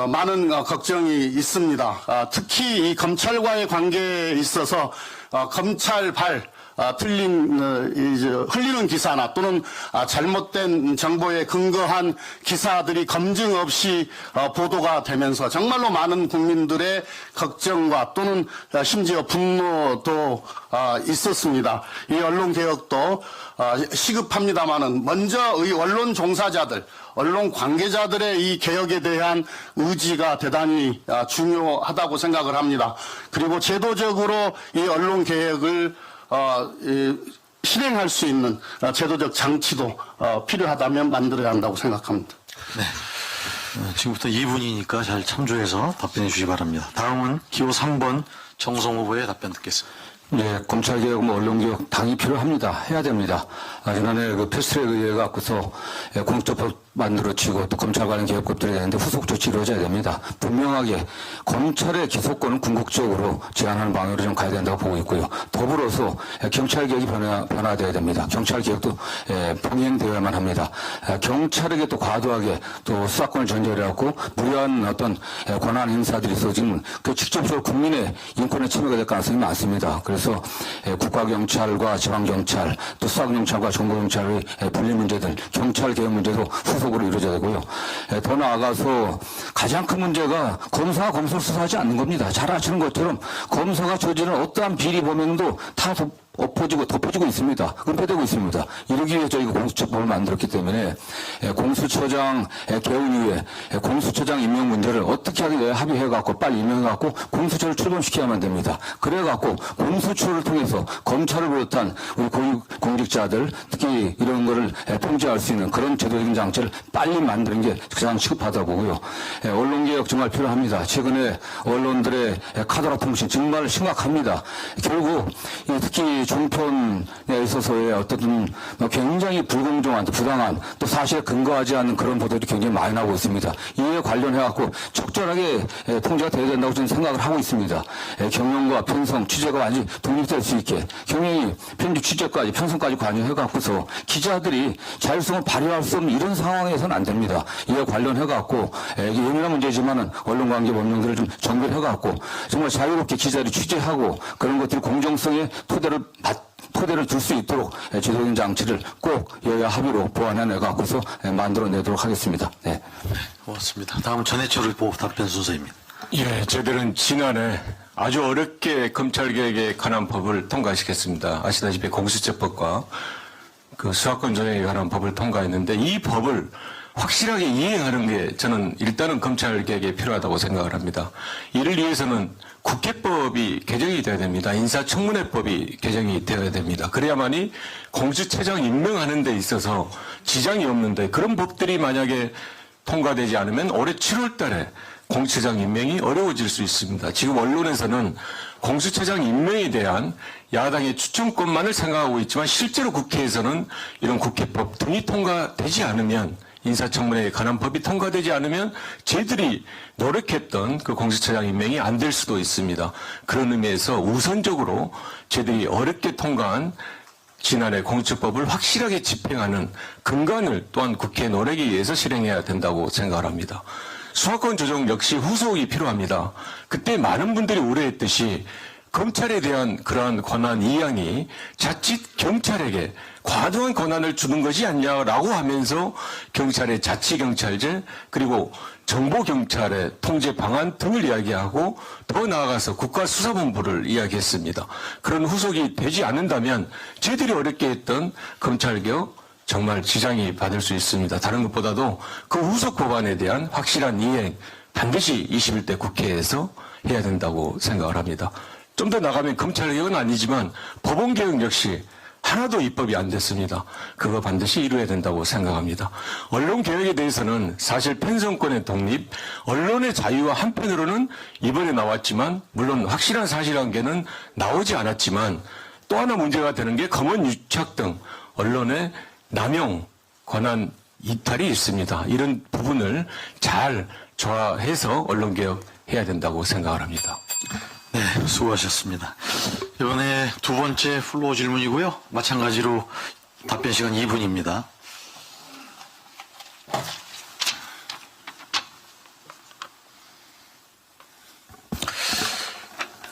많은 걱정이 있습니다. 특히 이 검찰과의 관계에 있어서 검찰발 흘리는 기사나 또는 잘못된 정보에 근거한 기사들이 검증 없이 보도가 되면서 정말로 많은 국민들의 걱정과 또는 심지어 분노도 있었습니다. 이 언론개혁도 시급합니다마는 먼저 이 언론 종사자들, 언론 관계자들의 이 개혁에 대한 의지가 대단히 중요하다고 생각을 합니다. 그리고 제도적으로 이 언론 개혁을 실행할 수 있는 제도적 장치도 필요하다면 만들어야 한다고 생각합니다. 네. 지금부터 2분이니까 잘 참조해서 답변해 주시기 바랍니다. 다음은 기호 3번 정성 후보의 답변 듣겠습니다. 네, 검찰개혁, 언론개혁 당이 필요합니다. 해야 됩니다. 지난해 그 패스트트랙 의회 갖고서 공수처법 만들어지고 또 검찰 관련 개혁법들이 되는데 후속 조치 이루어져야 됩니다. 분명하게 검찰의 기소권은 궁극적으로 제한하는 방향으로 좀 가야 된다고 보고 있고요. 더불어서 경찰 개혁이 변화되어야 됩니다. 경찰 개혁도 병행되어야만 합니다. 경찰에게 또 과도하게 또 수사권을 전제해갖고 무리한 어떤 권한 행사들이 있어지면 그 직접적으로 국민의 인권에 침해가 될 가능성이 많습니다. 그래서 국가경찰과 지방경찰 또 수사경찰과 정보경찰의 분리 문제들, 경찰 개혁 문제도 후속으로 이루어져야 되고요. 더 나아가서 가장 큰 문제가 검사가 검사를 수사하지 않는 겁니다. 잘 아시는 것처럼 검사가 저지른 어떠한 비리 범행도 다 덮어지고 있습니다. 은폐되고 있습니다. 이러기 위해 저희가 공수처법을 만들었기 때문에 공수처장 개헌 이후에 공수처장 임명 문제를 어떻게 하게 합의해갖고 빨리 임명해갖고 공수처를 출범시켜야만 됩니다. 그래갖고 공수처를 통해서 검찰을 비롯한 우리 공직자들 특히 이런 거를 통제할 수 있는 그런 제도적인 장치를 빨리 만드는 게 가장 시급하다고 보고요. 언론개혁 정말 필요합니다. 최근에 언론들의 카더라 통신 정말 심각합니다. 결국 특히 종편에 있어서의 어떤 굉장히 불공정한, 부당한, 또 사실에 근거하지 않는 그런 보도들이 굉장히 많이 나오고 있습니다. 이에 관련해갖고 적절하게 통제가 돼야 된다고 저는 생각을 하고 있습니다. 경영과 편성, 취재가 완전히 독립될 수 있게 경영이 편집 취재까지, 편성까지 관여해갖고서 기자들이 자율성을 발휘할 수 없는 이런 상황에서는 안 됩니다. 이에 관련해갖고 이게 예민한 문제지만은 언론관계 법령들을 좀 정비해갖고 정말 자유롭게 기자들이 취재하고 그런 것들이 공정성의 토대를 둘 수 있도록 제도적인 장치를 꼭 여야 합의로 보완해 갖고서 만들어내도록 하겠습니다. 네. 고맙습니다. 다음은 전해철 후보 답변 순서입니다. 예, 저희들은 지난해 아주 어렵게 검찰개혁에 관한 법을 통과시켰습니다. 아시다시피 공수처법과 그 수사권 조정에 관한 법을 통과했는데 이 법을 확실하게 이행하는 게 저는 일단은 검찰개혁에 필요하다고 생각을 합니다. 이를 위해서는 국회법이 개정이 되어야 됩니다. 인사청문회법이 개정이 되어야 됩니다. 그래야만이 공수처장 임명하는 데 있어서 지장이 없는데 그런 법들이 만약에 통과되지 않으면 올해 7월 달에 공수처장 임명이 어려워질 수 있습니다. 지금 언론에서는 공수처장 임명에 대한 야당의 추천권만을 생각하고 있지만 실제로 국회에서는 이런 국회법 등이 통과되지 않으면 인사청문회에 관한 법이 통과되지 않으면 저희들이 노력했던 그 공수처장 임명이 안 될 수도 있습니다. 그런 의미에서 우선적으로 저희들이 어렵게 통과한 지난해 공수처법을 확실하게 집행하는 근간을 또한 국회에 논하기 위해서 실행해야 된다고 생각을 합니다. 수사권 조정 역시 후속이 필요합니다. 그때 많은 분들이 우려했듯이 검찰에 대한 그러한 권한 이양이 자칫 경찰에게 과도한 권한을 주는 것이 아니냐라고 하면서 경찰의 자치경찰제 그리고 정보경찰의 통제 방안 등을 이야기하고 더 나아가서 국가수사본부를 이야기했습니다. 그런 후속이 되지 않는다면 저희들이 어렵게 했던 검찰개혁 정말 지장이 받을 수 있습니다. 다른 것보다도 그 후속 법안에 대한 확실한 이행 반드시 21대 국회에서 해야 된다고 생각을 합니다. 좀 더 나가면 검찰개혁은 아니지만 법원개혁 역시 하나도 입법이 안 됐습니다. 그거 반드시 이루어야 된다고 생각합니다. 언론개혁에 대해서는 사실 편성권의 독립, 언론의 자유와 한편으로는 이번에 나왔지만 물론 확실한 사실관계는 나오지 않았지만 또 하나 문제가 되는 게 검언 유착 등 언론의 남용, 권한 이탈이 있습니다. 이런 부분을 잘 조화해서 언론개혁 해야 된다고 생각을 합니다. 네, 수고하셨습니다. 이번에 두 번째 플로어 질문이고요. 마찬가지로 답변 시간 2분입니다.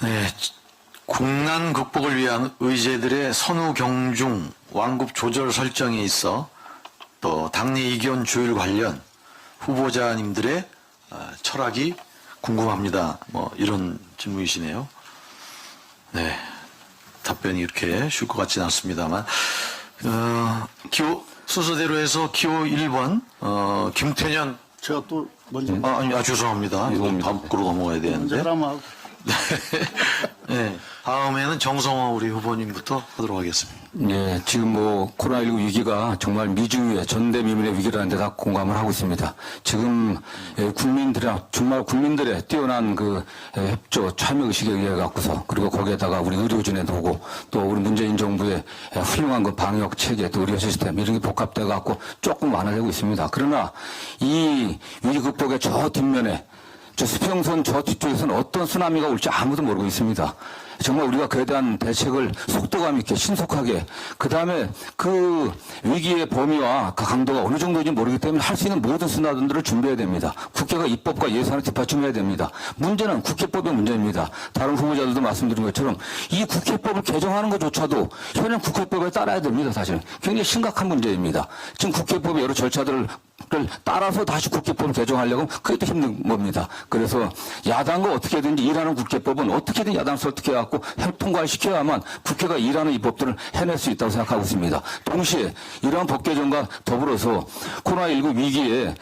네, 국난 극복을 위한 의제들의 선후 경중, 완급 조절 설정에 있어 또 당내 이견 조율 관련 후보자님들의 철학이 궁금합니다. 뭐 이런 질문이시네요. 네, 답변이 이렇게 쉬울 것 같지는 않습니다만 기호 순서대로 해서 기호 1번 김태년. 제가 또 먼저 죄송합니다. 이건 밖으로 넘어가야 되는데. 네, 다음에는 정성호 우리 후보님부터 하도록 하겠습니다. 네, 지금 뭐 코로나19 위기가 정말 미중의 전대미문의 위기라는 데 다 공감을 하고 있습니다. 지금 정말 국민들의 뛰어난 그 협조 참여 의식에 의해 갖고서 그리고 거기에다가 우리 의료진의 도구 또 우리 문재인 정부의 훌륭한 그 방역 체계 또 의료 시스템 이런 게 복합돼 갖고 조금 완화되고 있습니다. 그러나 이 위기 극복의 저 뒷면에 저 수평선 저 뒤쪽에서는 어떤 쓰나미가 올지 아무도 모르고 있습니다. 정말 우리가 그에 대한 대책을 속도감 있게 신속하게 그다음에 그 위기의 범위와 그 강도가 어느 정도인지 모르기 때문에 할 수 있는 모든 수단들을 준비해야 됩니다. 국회가 입법과 예산을 뒷받침해야 됩니다. 문제는 국회법의 문제입니다. 다른 후보자들도 말씀드린 것처럼 이 국회법을 개정하는 것조차도 현행 국회법에 따라야 됩니다. 사실 굉장히 심각한 문제입니다. 지금 국회법의 여러 절차들을 따라서 다시 국회법을 개정하려고 하면 그게 또 힘든 겁니다. 그래서 야당과 어떻게든지 일하는 국회법은 어떻게든 야당 설득해갖고 통과를 시켜야만 국회가 일하는 이 법들을 해낼 수 있다고 생각하고 있습니다. 동시에 이러한 법 개정과 더불어서 코로나19 위기에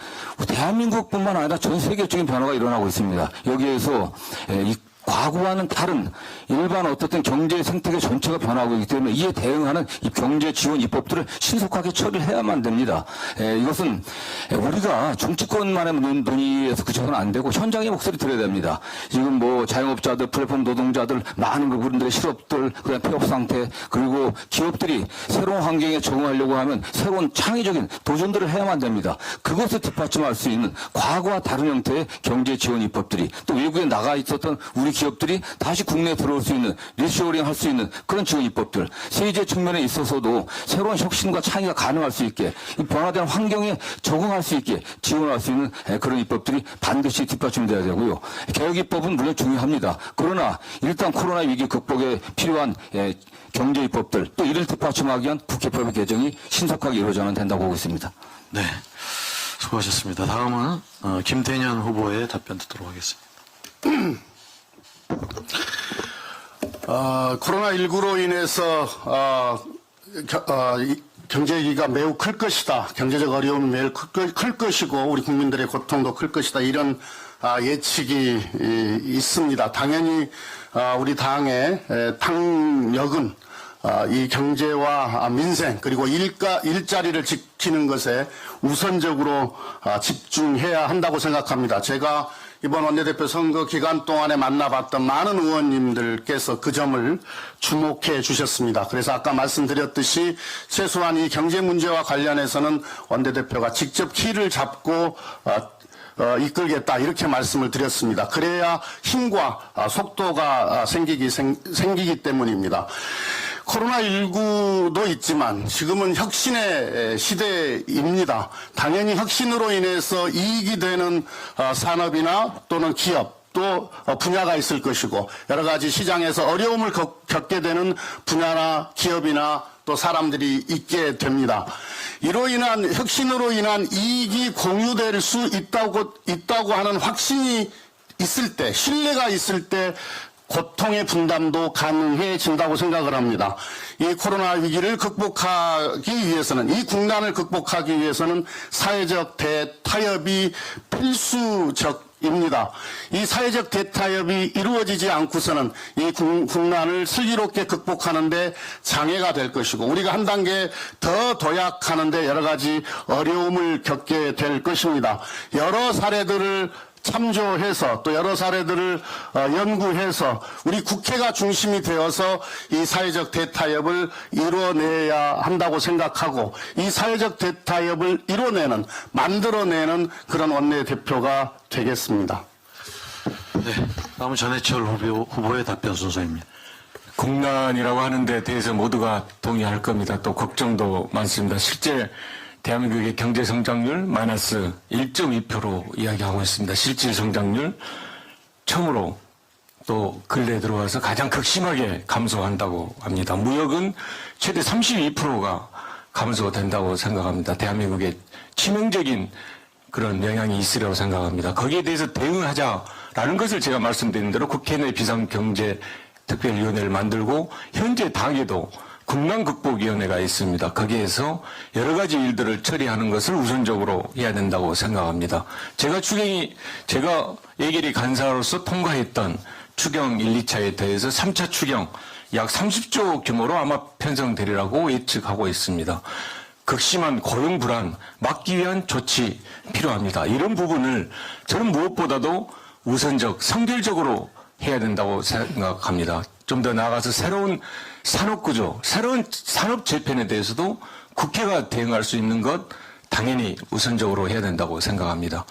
대한민국뿐만 아니라 전 세계적인 변화가 일어나고 있습니다. 여기에서 이 과거와는 다른 일반 어떻든 경제 생태계 전체가 변화하고 있기 때문에 이에 대응하는 이 경제 지원 입법들을 신속하게 처리를 해야만 됩니다. 이것은 우리가 정치권만의 논의에서 그쳐서는 안 되고 현장의 목소리 들어야 됩니다. 지금 뭐 자영업자들, 플랫폼 노동자들, 많은 그분들의 실업들, 그다음 폐업 상태, 그리고 기업들이 새로운 환경에 적응하려고 하면 새로운 창의적인 도전들을 해야만 됩니다. 그것을 뒷받침할 수 있는 과거와 다른 형태의 경제 지원 입법들이 또 외국에 나가 있었던 우리 기업들이 다시 국내에 들어올 수 있는 리쇼어링 할 수 있는 그런 지원 입법들 세제 측면에 있어서도 새로운 혁신과 창의가 가능할 수 있게 이 변화된 환경에 적응할 수 있게 지원할 수 있는 그런 입법들이 반드시 뒷받침돼야 되고요. 개혁 입법은 물론 중요합니다. 그러나 일단 코로나 위기 극복에 필요한 경제 입법들 또 이를 뒷받침하기 위한 국회법의 개정이 신속하게 이루어져야 된다고 보고 있습니다. 네, 수고하셨습니다. 다음은 김태년 후보의 답변 듣도록 하겠습니다. 코로나19로 인해서 경제위기가 매우 클 것이다. 경제적 어려움이 매우 클 것이고 우리 국민들의 고통도 클 것이다. 이런 예측이 있습니다. 당연히 우리 당의 당력은 이 경제와 민생 그리고 일자리를 지키는 것에 우선적으로 집중해야 한다고 생각합니다. 제가 이번 원내대표 선거 기간 동안에 만나봤던 많은 의원님들께서 그 점을 주목해 주셨습니다. 그래서 아까 말씀드렸듯이 최소한 이 경제 문제와 관련해서는 원내대표가 직접 키를 잡고 이끌겠다 이렇게 말씀을 드렸습니다. 그래야 힘과 속도가 생기기 때문입니다. 코로나19도 있지만 지금은 혁신의 시대입니다. 당연히 혁신으로 인해서 이익이 되는 산업이나 또는 기업 또 분야가 있을 것이고 여러 가지 시장에서 어려움을 겪게 되는 분야나 기업이나 또 사람들이 있게 됩니다. 이로 인한 혁신으로 인한 이익이 공유될 수 있다고 하는 확신이 있을 때, 신뢰가 있을 때 고통의 분담도 가능해진다고 생각을 합니다. 이 코로나 위기를 극복하기 위해서는, 이 국난을 극복하기 위해서는 사회적 대타협이 필수적입니다. 이 사회적 대타협이 이루어지지 않고서는 이 국난을 슬기롭게 극복하는 데 장애가 될 것이고 우리가 한 단계 더 도약하는 데 여러 가지 어려움을 겪게 될 것입니다. 여러 사례들을 참조해서 또 여러 사례들을 연구해서 우리 국회가 중심이 되어서 이 사회적 대타협을 이뤄내야 한다고 생각하고 이 사회적 대타협을 만들어내는 그런 원내대표가 되겠습니다. 네, 다음은 전해철 후보의 답변 순서입니다. 국난이라고 하는 데 대해서 모두가 동의할 겁니다. 또 걱정도 많습니다. 실제 대한민국의 경제 성장률 마이너스 1.2%로 이야기하고 있습니다. 실질 성장률 처음으로 또 근래에 들어와서 가장 극심하게 감소한다고 합니다. 무역은 최대 32%가 감소된다고 생각합니다. 대한민국에 치명적인 그런 영향이 있으리라고 생각합니다. 거기에 대해서 대응하자라는 것을 제가 말씀드린 대로 국회 내 비상경제특별위원회를 만들고 현재 당에도 국난극복위원회가 있습니다. 거기에서 여러 가지 일들을 처리하는 것을 우선적으로 해야 된다고 생각합니다. 제가 예결위 간사로서 통과했던 추경 1, 2차에 대해서 3차 추경 약 30조 규모로 아마 편성되리라고 예측하고 있습니다. 극심한 고용 불안 막기 위한 조치 필요합니다. 이런 부분을 저는 무엇보다도 우선적, 선결적으로 해야 된다고 생각합니다. 좀 더 나아가서 새로운 산업구조, 새로운 산업 재편에 대해서도 국회가 대응할 수 있는 것 당연히 우선적으로 해야 된다고 생각합니다.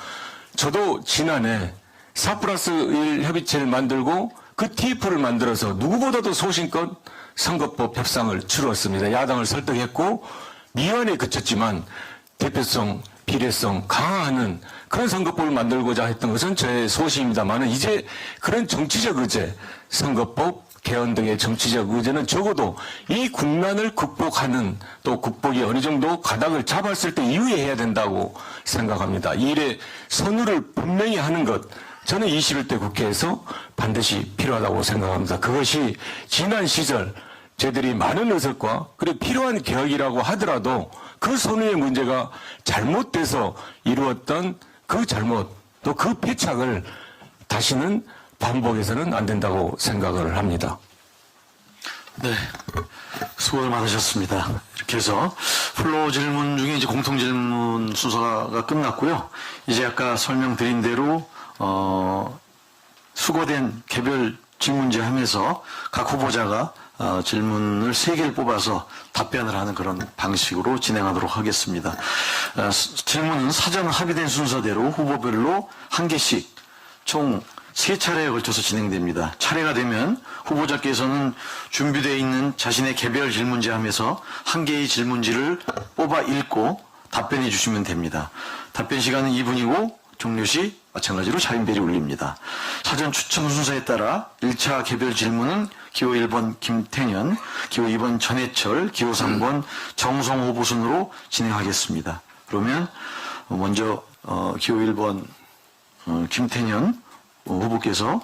저도 지난해 4+1 협의체를 만들고 그 TF를 만들어서 누구보다도 소신껏 선거법 협상을 치루었습니다. 야당을 설득했고 미완에 그쳤지만 대표성, 비례성 강화하는 그런 선거법을 만들고자 했던 것은 저의 소신입니다만 이제 그런 정치적 의제, 선거법 개헌 등의 정치적 의제는 적어도 이 국난을 극복하는 또 극복이 어느 정도 가닥을 잡았을 때 이후에 해야 된다고 생각합니다. 이 일에 선우를 분명히 하는 것 저는 21대 국회에서 반드시 필요하다고 생각합니다. 그것이 지난 시절 저희들이 많은 의석과 그리고 필요한 개혁이라고 하더라도 그 선우의 문제가 잘못돼서 이루었던 그 잘못 또 그 패착을 다시는 반복해서는 안 된다고 생각을 합니다. 네, 수고를 많으셨습니다. 이렇게 해서 플로어 질문 중에 이제 공통 질문 순서가 끝났고요. 이제 아까 설명드린 대로 수거된 개별 질문제 하면서 각 후보자가 질문을 3개를 뽑아서 답변을 하는 그런 방식으로 진행하도록 하겠습니다. 질문은 사전 합의된 순서대로 후보별로 1개씩 총 3차례에 걸쳐서 진행됩니다. 차례가 되면 후보자께서는 준비되어 있는 자신의 개별 질문지 하면서 1개의 질문지를 뽑아 읽고 답변해 주시면 됩니다. 답변 시간은 2분이고 종료 시 마찬가지로 차임벨이 울립니다. 사전 추첨 순서에 따라 1차 개별 질문은 기호 1번 김태년, 기호 2번 전해철, 기호 3번 정성호 후보 순으로 진행하겠습니다. 그러면 먼저 기호 1번 김태년 후보께서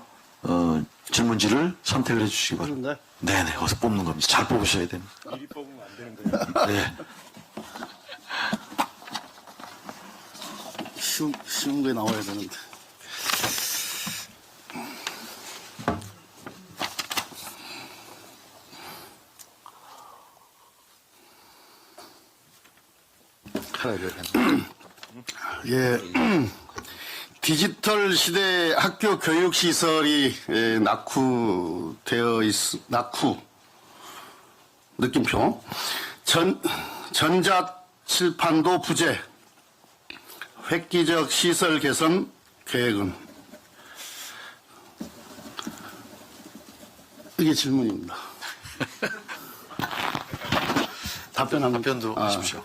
질문지를 선택을 해주시기 바랍니다. 네네, 어서 뽑는 겁니다. 잘 뽑으셔야 됩니다. 미리 뽑으면 안 되는 거예요? 네. 쉬운 게 나와야 되는데. 예. 디지털 시대 학교 교육 시설이 낙후되어 낙후 느낌표 전자 칠판도 부재 획기적 시설 개선 계획은 이게 질문입니다. 답변도 하십시오.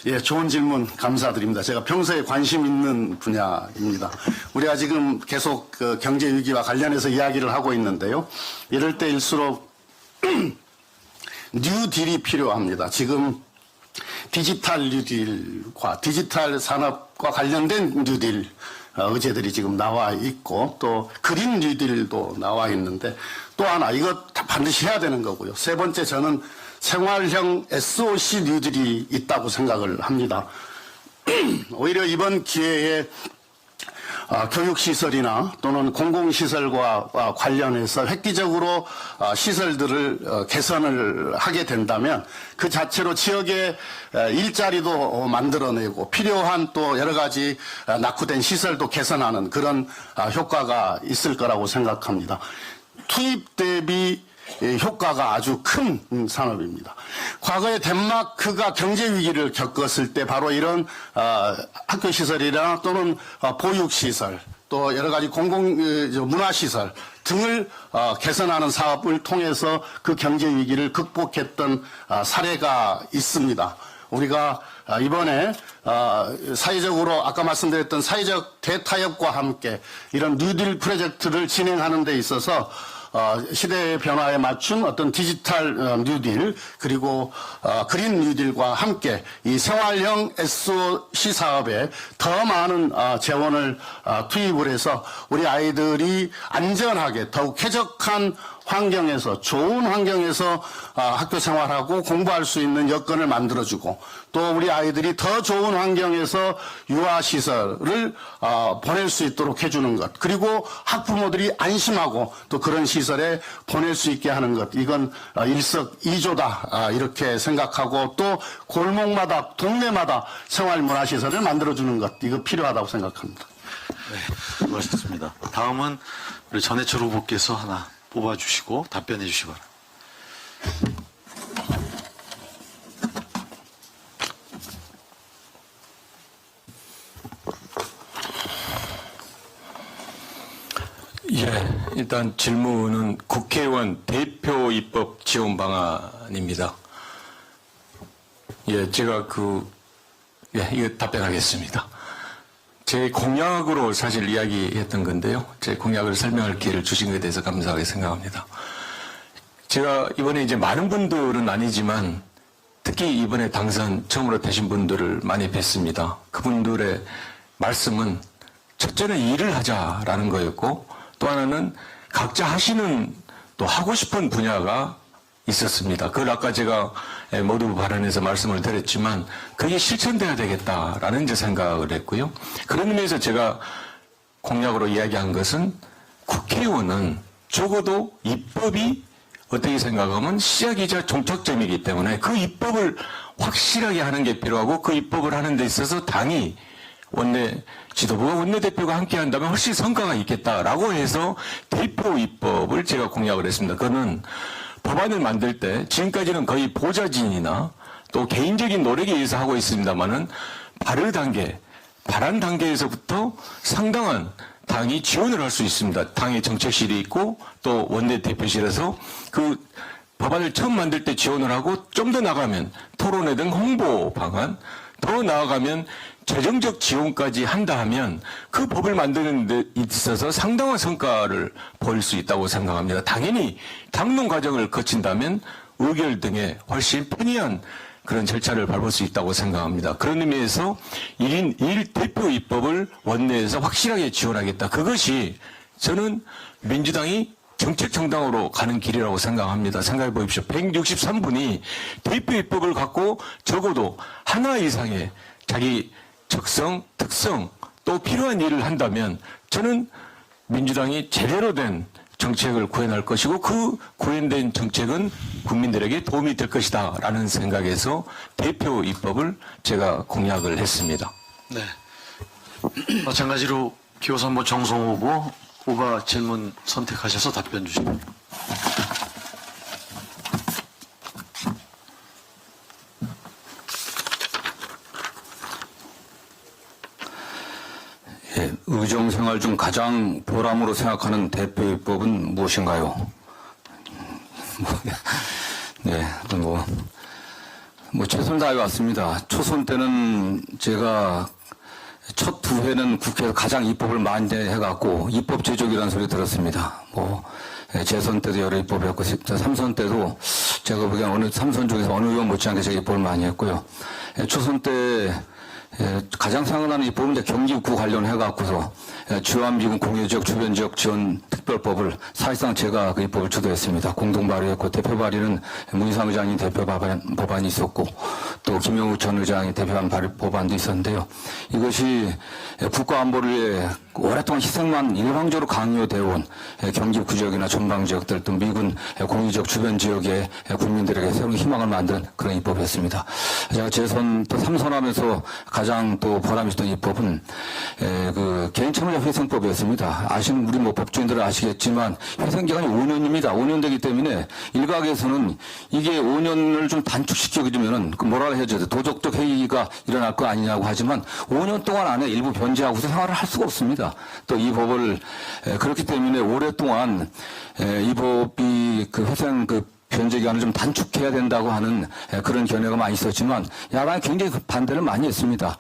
예, 좋은 질문 감사드립니다. 제가 평소에 관심 있는 분야입니다. 우리가 지금 계속 그 경제 위기와 관련해서 이야기를 하고 있는데요. 이럴 때일수록 뉴딜이 필요합니다. 지금 디지털 뉴딜과 디지털 산업과 관련된 뉴딜 의제들이 지금 나와 있고 또 그린 뉴딜도 나와 있는데 또 하나 이거 다 반드시 해야 되는 거고요. 세 번째 저는 생활형 SOC 뉴딜이 있다고 생각을 합니다. 오히려 이번 기회에 교육시설이나 또는 공공시설과 관련해서 획기적으로 시설들을 개선을 하게 된다면 그 자체로 지역의 일자리도 만들어내고 필요한 또 여러 가지 낙후된 시설도 개선하는 그런 효과가 있을 거라고 생각합니다. 투입 대비 효과가 아주 큰 산업입니다. 과거에 덴마크가 경제 위기를 겪었을 때 바로 이런 학교 시설이나 또는 보육 시설 또 여러 가지 공공 문화 시설 등을 개선하는 사업을 통해서 그 경제 위기를 극복했던 사례가 있습니다. 우리가 이번에 사회적으로 아까 말씀드렸던 사회적 대타협과 함께 이런 뉴딜 프로젝트를 진행하는 데 있어서 시대의 변화에 맞춘 어떤 디지털 뉴딜 그리고 그린 뉴딜과 함께 이 생활형 SOC 사업에 더 많은 재원을 투입을 해서 우리 아이들이 안전하게 더욱 쾌적한 환경에서 좋은 환경에서 학교 생활하고 공부할 수 있는 여건을 만들어주고 또 우리 아이들이 더 좋은 환경에서 유아시설을 보낼 수 있도록 해주는 것 그리고 학부모들이 안심하고 또 그런 시설에 보낼 수 있게 하는 것 이건 일석이조다 이렇게 생각하고 또 골목마다 동네마다 생활문화시설을 만들어주는 것 이거 필요하다고 생각합니다. 네, 수고하셨습니다. 다음은 우리 전해철 후보께서 하나 뽑아주시고 답변해 주시기 바랍니다. 예, 일단 질문은 국회의원 대표 입법 지원 방안입니다. 예, 제가 이거 답변하겠습니다. 제 공약으로 사실 이야기했던 건데요. 제 공약을 설명할 기회를 주신 것에 대해서 감사하게 생각합니다. 제가 이번에 이제 많은 분들은 아니지만 특히 이번에 당선 처음으로 되신 분들을 많이 뵀습니다. 그분들의 말씀은 첫째는 일을 하자라는 거였고 또 하나는 각자 하시는 또 하고 싶은 분야가 있었습니다. 그걸 아까 제가 모두 발언에서 말씀을 드렸지만 그게 실천돼야 되겠다라는 이제 생각을 했고요. 그런 의미에서 제가 공약으로 이야기한 것은 국회의원은 적어도 입법이 어떻게 생각하면 시작이자 종착점이기 때문에 그 입법을 확실하게 하는 게 필요하고 그 입법을 하는 데 있어서 당이 원내 지도부가 원내대표가 함께 한다면 훨씬 성과가 있겠다라고 해서 대표 입법을 제가 공약을 했습니다. 그거는 법안을 만들 때 지금까지는 거의 보좌진이나 또 개인적인 노력에 의해서 하고 있습니다만은 발안 단계에서부터 상당한 당이 지원을 할 수 있습니다. 당의 정책실이 있고 또 원내대표실에서 그 법안을 처음 만들 때 지원을 하고 좀 더 나가면 토론회 등 홍보 방안 더 나아가면 재정적 지원까지 한다 하면 그 법을 만드는 데 있어서 상당한 성과를 보일 수 있다고 생각합니다. 당연히 당론 과정을 거친다면 의결 등에 훨씬 편리한 그런 절차를 밟을 수 있다고 생각합니다. 그런 의미에서 1인 1대표 입법을 원내에서 확실하게 지원하겠다. 그것이 저는 민주당이 정책 정당으로 가는 길이라고 생각합니다. 생각해 보십시오. 163분이 대표 입법을 갖고 적어도 하나 이상의 자기 적성, 특성, 또 필요한 일을 한다면 저는 민주당이 제대로 된 정책을 구현할 것이고 그 구현된 정책은 국민들에게 도움이 될 것이다 라는 생각에서 대표 입법을 제가 공약을 했습니다. 네. 마찬가지로 기호 3번 정성호 후보가 질문 선택하셔서 답변 주십니다. 예, 의정생활 중 가장 보람으로 생각하는 대표 입법은 무엇인가요? 네, 뭐 최선을 다해 왔습니다. 초선 때는 제가 첫 두 해는 국회에서 가장 입법을 많이 해갖고 입법 제적이라는 소리 들었습니다. 뭐 재선 때도 여러 입법이었고 3선 때도 제가 보기엔 어느 3선 중에서 어느 의원 못지않게 제가 입법을 많이 했고요. 초선 때 가장 생각나는 입법은 이제 경기국구 관련해갖고서 주한미군 공유지역 주변지역 지원 특별법을 사실상 제가 그 입법을 주도했습니다. 공동 발의했고 대표 발의는 문희상 의장이 대표 법안이 있었고 또 김영우 전 의장이 대표한 법안도 있었는데요. 이것이 국가안보를 위해 오랫동안 희생만 일방적으로 강요되어 온 경기국구 지역이나 전방 지역들 또 미군 공유지역 주변 지역의 국민들에게 새로운 희망을 만든 그런 입법이었습니다. 제가 재선 또 3선하면서 가장 또 보람있었던 입법은 그 개인참여자 회생법이었습니다. 아시는 우리 뭐 법조인들은 아시겠지만 회생기간이 5년입니다. 5년 되기 때문에 일각에서는 이게 5년을 좀 단축시켜주면은 그 뭐라 해야 되죠? 도덕적 해이가 일어날 거 아니냐고 하지만 5년 동안 안에 일부 변제하고서 생활을 할 수가 없습니다. 또 이 법을 그렇기 때문에 오랫동안 이 법이 그 회생 그 변제 기간을 좀 단축해야 된다고 하는 그런 견해가 많이 있었지만 야당이 굉장히 반대를 많이 했습니다.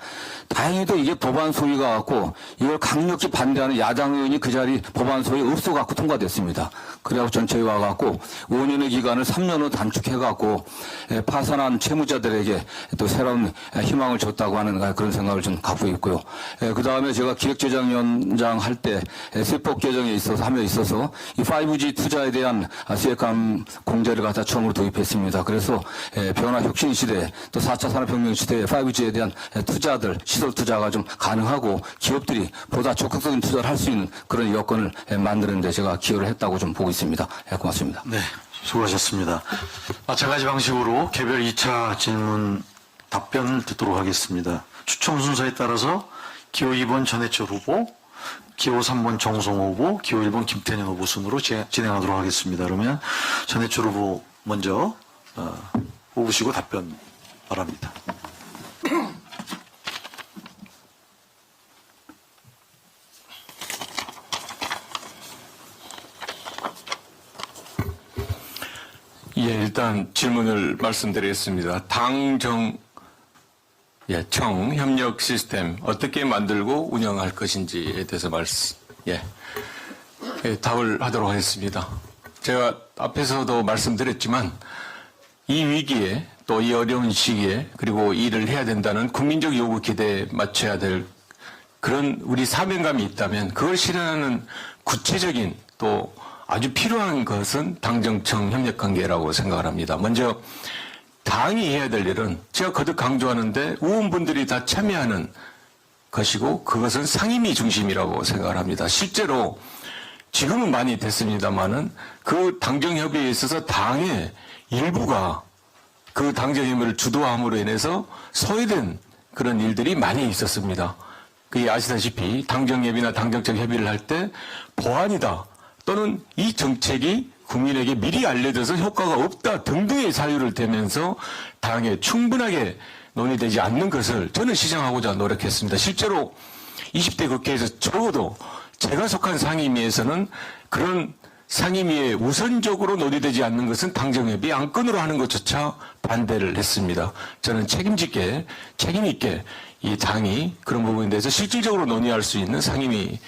다행히도 이게 법안 소위가 갖고 이걸 강력히 반대하는 야당 의원이 그 자리 법안 소위 없어 갖고 통과됐습니다. 그래갖고 전체에 와갖고 5년의 기간을 3년으로 단축해갖고 파산한 채무자들에게 또 새로운 희망을 줬다고 하는 그런 생각을 좀 갖고 있고요. 그 다음에 제가 기획재정위원장 할 때 세법 개정에 있어서 함에 있어서 이 5G 투자에 대한 세액감 공제를 갖다 처음으로 도입했습니다. 그래서 변화 혁신 시대 또 4차 산업혁명 시대에 5G에 대한 투자들 시설 투자가 좀 가능하고 기업들이 보다 적극적인 투자를 할 수 있는 그런 여건을 만드는데 제가 기여를 했다고 좀 보고 있습니다. 고맙습니다. 네, 수고하셨습니다. 마찬가지 방식으로 개별 2차 질문 답변을 듣도록 하겠습니다. 추첨 순서에 따라서 기호 2번 전해철 후보, 기호 3번 정성호 후보, 기호 1번 김태년 후보 순으로 진행하도록 하겠습니다. 그러면 전해철 후보 먼저 뽑으시고 답변 바랍니다. 예, 일단 질문을 말씀드리겠습니다. 청 협력 시스템 어떻게 만들고 운영할 것인지에 대해서 답을 하도록 하겠습니다. 제가 앞에서도 말씀드렸지만 이 위기에 또 이 어려운 시기에 그리고 일을 해야 된다는 국민적 요구 기대에 맞춰야 될 그런 우리 사명감이 있다면 그걸 실현하는 구체적인 또 아주 필요한 것은 당정청 협력관계라고 생각을 합니다. 먼저 당이 해야 될 일은 제가 거듭 강조하는데 의원분들이 다 참여하는 것이고 그것은 상임위 중심이라고 생각을 합니다. 실제로 지금은 많이 됐습니다만은 그 당정협의에 있어서 당의 일부가 그 당정협의를 주도함으로 인해서 소외된 그런 일들이 많이 있었습니다. 그게 아시다시피 당정협의나 당정청 협의를 할 때 보안이다 또는 이 정책이 국민에게 미리 알려져서 효과가 없다 등등의 사유를 대면서 당에 충분하게 논의되지 않는 것을 저는 시정하고자 노력했습니다. 실제로 20대 국회에서 적어도 제가 속한 상임위에서는 그런 상임위에 우선적으로 논의되지 않는 것은 당정협의 안건으로 하는 것조차 반대를 했습니다. 저는 책임 있게 이 당이 그런 부분에 대해서 실질적으로 논의할 수 있는 상임위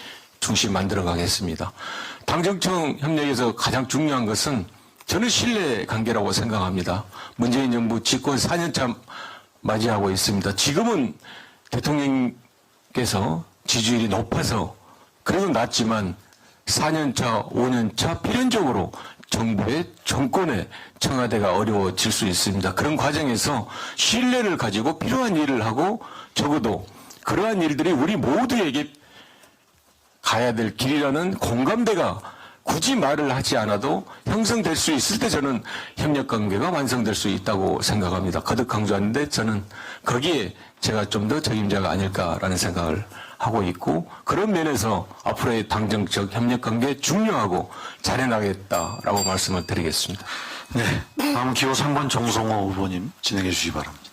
중심 만들어 가겠습니다. 당정청 협력에서 가장 중요한 것은 저는 신뢰 관계라고 생각합니다. 문재인 정부 집권 4년차 맞이하고 있습니다. 지금은 대통령께서 지지율이 높아서 그래도 낮지만 4년차, 5년차 필연적으로 정부의 정권의 청와대가 어려워질 수 있습니다. 그런 과정에서 신뢰를 가지고 필요한 일을 하고 적어도 그러한 일들이 우리 모두에게 가야 될 길이라는 공감대가 굳이 말을 하지 않아도 형성될 수 있을 때 저는 협력관계가 완성될 수 있다고 생각합니다. 거듭 강조하는데 저는 거기에 제가 좀 더 적임자가 아닐까라는 생각을 하고 있고 그런 면에서 앞으로의 당정적 협력관계 중요하고 잘해나가겠다라고 말씀을 드리겠습니다. 네, 다음 기호 3번 정성호 후보님 진행해 주시기 바랍니다.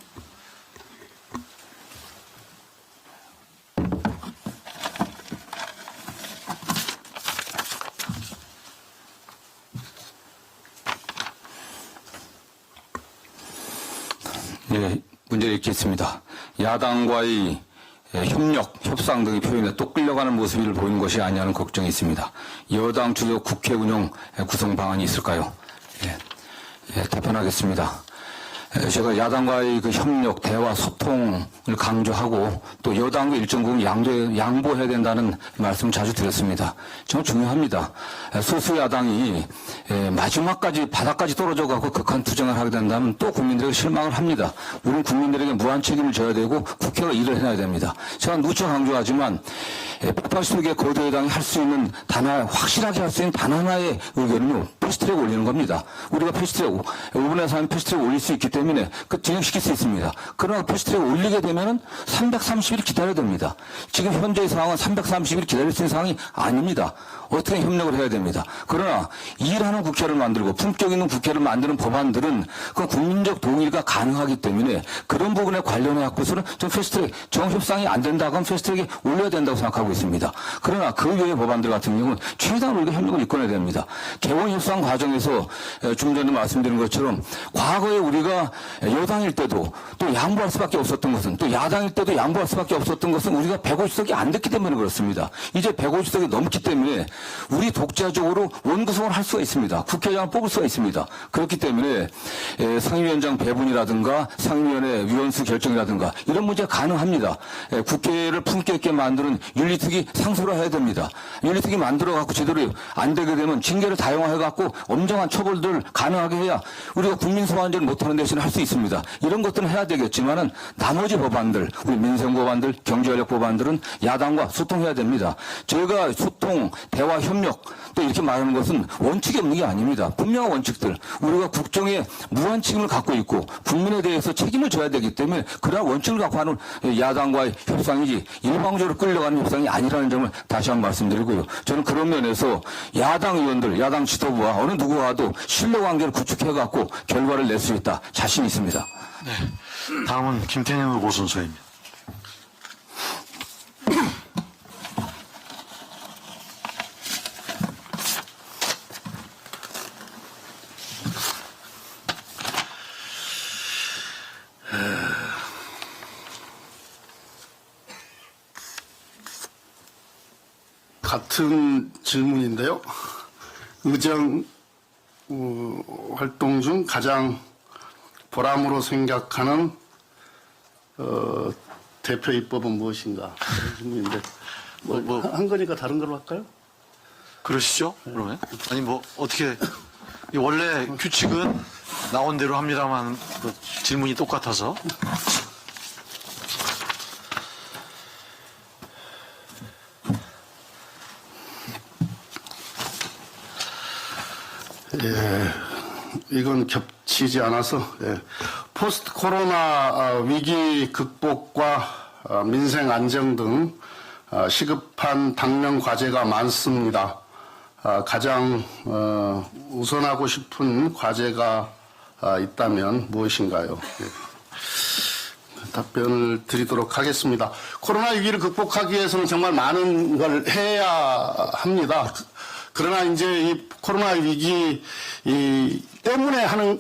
예, 문제를 읽겠습니다. 야당과의 협력, 협상 등의 표현에 또 끌려가는 모습을 보이는 것이 아니냐는 걱정이 있습니다. 여당 주요 국회 운영 구성 방안이 있을까요? 답변하겠습니다. 제가 야당과의 그 협력, 대화, 소통을 강조하고 또 여당도 일정 부분 양보해야 된다는 말씀을 자주 드렸습니다. 정말 중요합니다. 소수 야당이 마지막까지 바닥까지 떨어져 갖고 극한 투쟁을 하게 된다면 또 국민들에게 실망을 합니다. 우리는 국민들에게 무한 책임을 져야 되고 국회가 일을 해야 됩니다. 제가 누차 강조하지만 180개 거대 여당이 할 수 있는 확실하게 할 수 있는 단 하나의 의견은요, 패스트트랙 올리는 겁니다. 우리가 패스트트랙, 5분에서 하면 패스트트랙 올릴 수 있기 때문에 진행시킬 수 있습니다. 그러나 패스트트랙 올리게 되면은 330일 기다려야 됩니다. 지금 현재의 상황은 330일 기다릴 수 있는 상황이 아닙니다. 어떻게 협력을 해야 됩니다. 그러나 일하는 국회를 만들고 품격 있는 국회를 만드는 법안들은 그 국민적 동의가 가능하기 때문에 그런 부분에 관련해 갖고서는 좀 패스트트랙 정협상이 안 된다고 하면 패스트트랙에 올려야 된다고 생각하고 있습니다. 그러나 그 외의 법안들 같은 경우는 최대한 우리가 협력을 이끌어야 됩니다. 개원 협상 과정에서 좀 전에 말씀드린 것처럼 과거에 우리가 여당일 때도 또 양보할 수밖에 없었던 것은 또 야당일 때도 양보할 수밖에 없었던 것은 우리가 150석이 안 됐기 때문에 그렇습니다. 이제 150석이 넘기 때문에 우리 독자적으로 원구성을 할 수가 있습니다. 국회의장을 뽑을 수가 있습니다. 그렇기 때문에 상임위원장 배분이라든가 상임위원회 위원수 결정이라든가 이런 문제가 가능합니다. 국회를 품격 있게 만드는 윤리특위 상소를 해야 됩니다. 윤리특위 만들어 갖고 제대로 안 되게 되면 징계를 다양화해 갖고 엄정한 처벌들을 가능하게 해야 우리가 국민 소환제를 못하는 대신에 할 수 있습니다. 이런 것들은 해야 되겠지만은 나머지 법안들, 우리 민생 법안들, 경제활력 법안들은 야당과 소통해야 됩니다. 저희가 소통, 대화, 협력 또 이렇게 말하는 것은 원칙이 없는 게 아닙니다. 분명한 원칙들, 우리가 국정에 무한 책임을 갖고 있고 국민에 대해서 책임을 져야 되기 때문에 그러한 원칙을 갖고 하는 야당과의 협상이지 일방적으로 끌려가는 협상이 아니라는 점을 다시 한번 말씀드리고요. 저는 그런 면에서 야당 의원들, 야당 지도부와 어느 누구와도 신뢰관계를 구축해 갖고 결과를 낼 수 있다 자신 있습니다. 네. 다음은 김태년 후보 순서입니다. 같은 질문인데요. 의정 활동 중 가장 보람으로 생각하는 대표 입법은 무엇인가? 그런 질문인데 한 거니까 다른 걸로 할까요? 그러시죠? 그러면? 아니, 뭐, 어떻게, 원래 규칙은 나온 대로 합니다만, 질문이 똑같아서. 예, 이건 겹치지 않아서 포스트 코로나 위기 극복과 민생 안정 등 시급한 당면 과제가 많습니다. 가장 우선하고 싶은 과제가 있다면 무엇인가요? 답변을 드리도록 하겠습니다. 코로나 위기를 극복하기 위해서는 정말 많은 걸 해야 합니다. 그러나 이제 이 코로나 위기 때문에 하는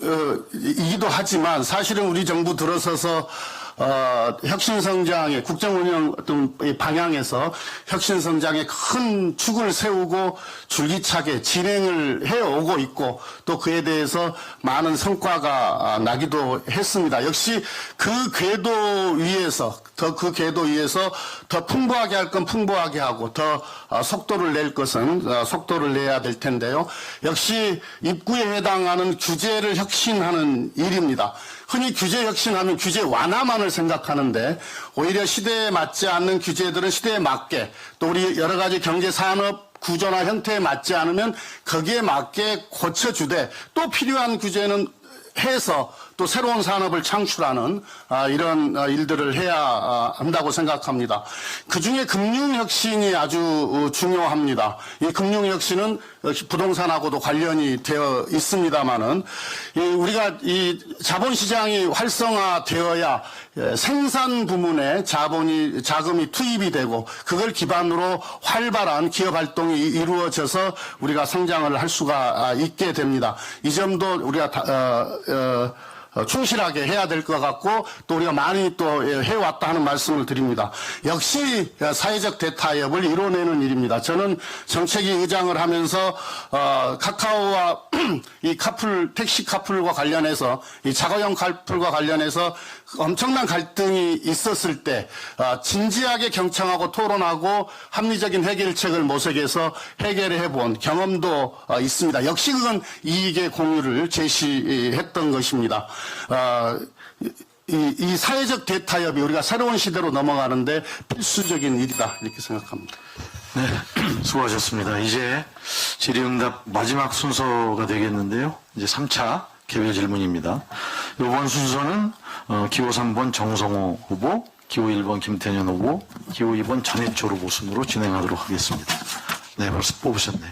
이기도 하지만 사실은 우리 정부 들어서서 혁신성장의 국정운영 어떤 방향에서 혁신성장의 큰 축을 세우고 줄기차게 진행을 해오고 있고 또 그에 대해서 많은 성과가 나기도 했습니다. 역시 그 궤도 위에서 더 풍부하게 할 건 풍부하게 하고 더 속도를 낼 것은 속도를 내야 될 텐데요. 역시 입구에 해당하는 규제를 혁신하는 일입니다. 흔히 규제 혁신하면 규제 완화만을 생각하는데 오히려 시대에 맞지 않는 규제들은 시대에 맞게 또 우리 여러 가지 경제 산업 구조나 형태에 맞지 않으면 거기에 맞게 고쳐주되 또 필요한 규제는 해서 또 새로운 산업을 창출하는 이런 일들을 해야 한다고 생각합니다. 그중에 금융혁신이 아주 중요합니다. 이 금융혁신은 부동산하고도 관련이 되어 있습니다마는 우리가 이 자본시장이 활성화되어야 생산 부문에 자금이 투입이 되고 그걸 기반으로 활발한 기업 활동이 이루어져서 우리가 성장을 할 수가 있게 됩니다. 이 점도 우리가 충실하게 해야 될 것 같고 또 우리가 많이 또 해왔다 하는 말씀을 드립니다. 역시 사회적 대타협을 이뤄내는 일입니다. 저는 정책위 의장을 하면서 카카오와 이 택시 카풀과 관련해서 이 자가용 카풀과 관련해서 엄청난 갈등이 있었을 때 진지하게 경청하고 토론하고 합리적인 해결책을 모색해서 해결해 본 경험도 있습니다. 역시 그건 이익의 공유를 제시했던 것입니다. 이 사회적 대타협이 우리가 새로운 시대로 넘어가는데 필수적인 일이다 이렇게 생각합니다. 네, 수고하셨습니다. 이제 질의응답 마지막 순서가 되겠는데요. 이제 3차 개별 질문입니다. 이번 순서는 기호 3번 정성호 후보, 기호 1번 김태년 후보, 기호 2번 전해철 후보 순으로 진행하도록 하겠습니다. 네, 벌써 뽑으셨네요.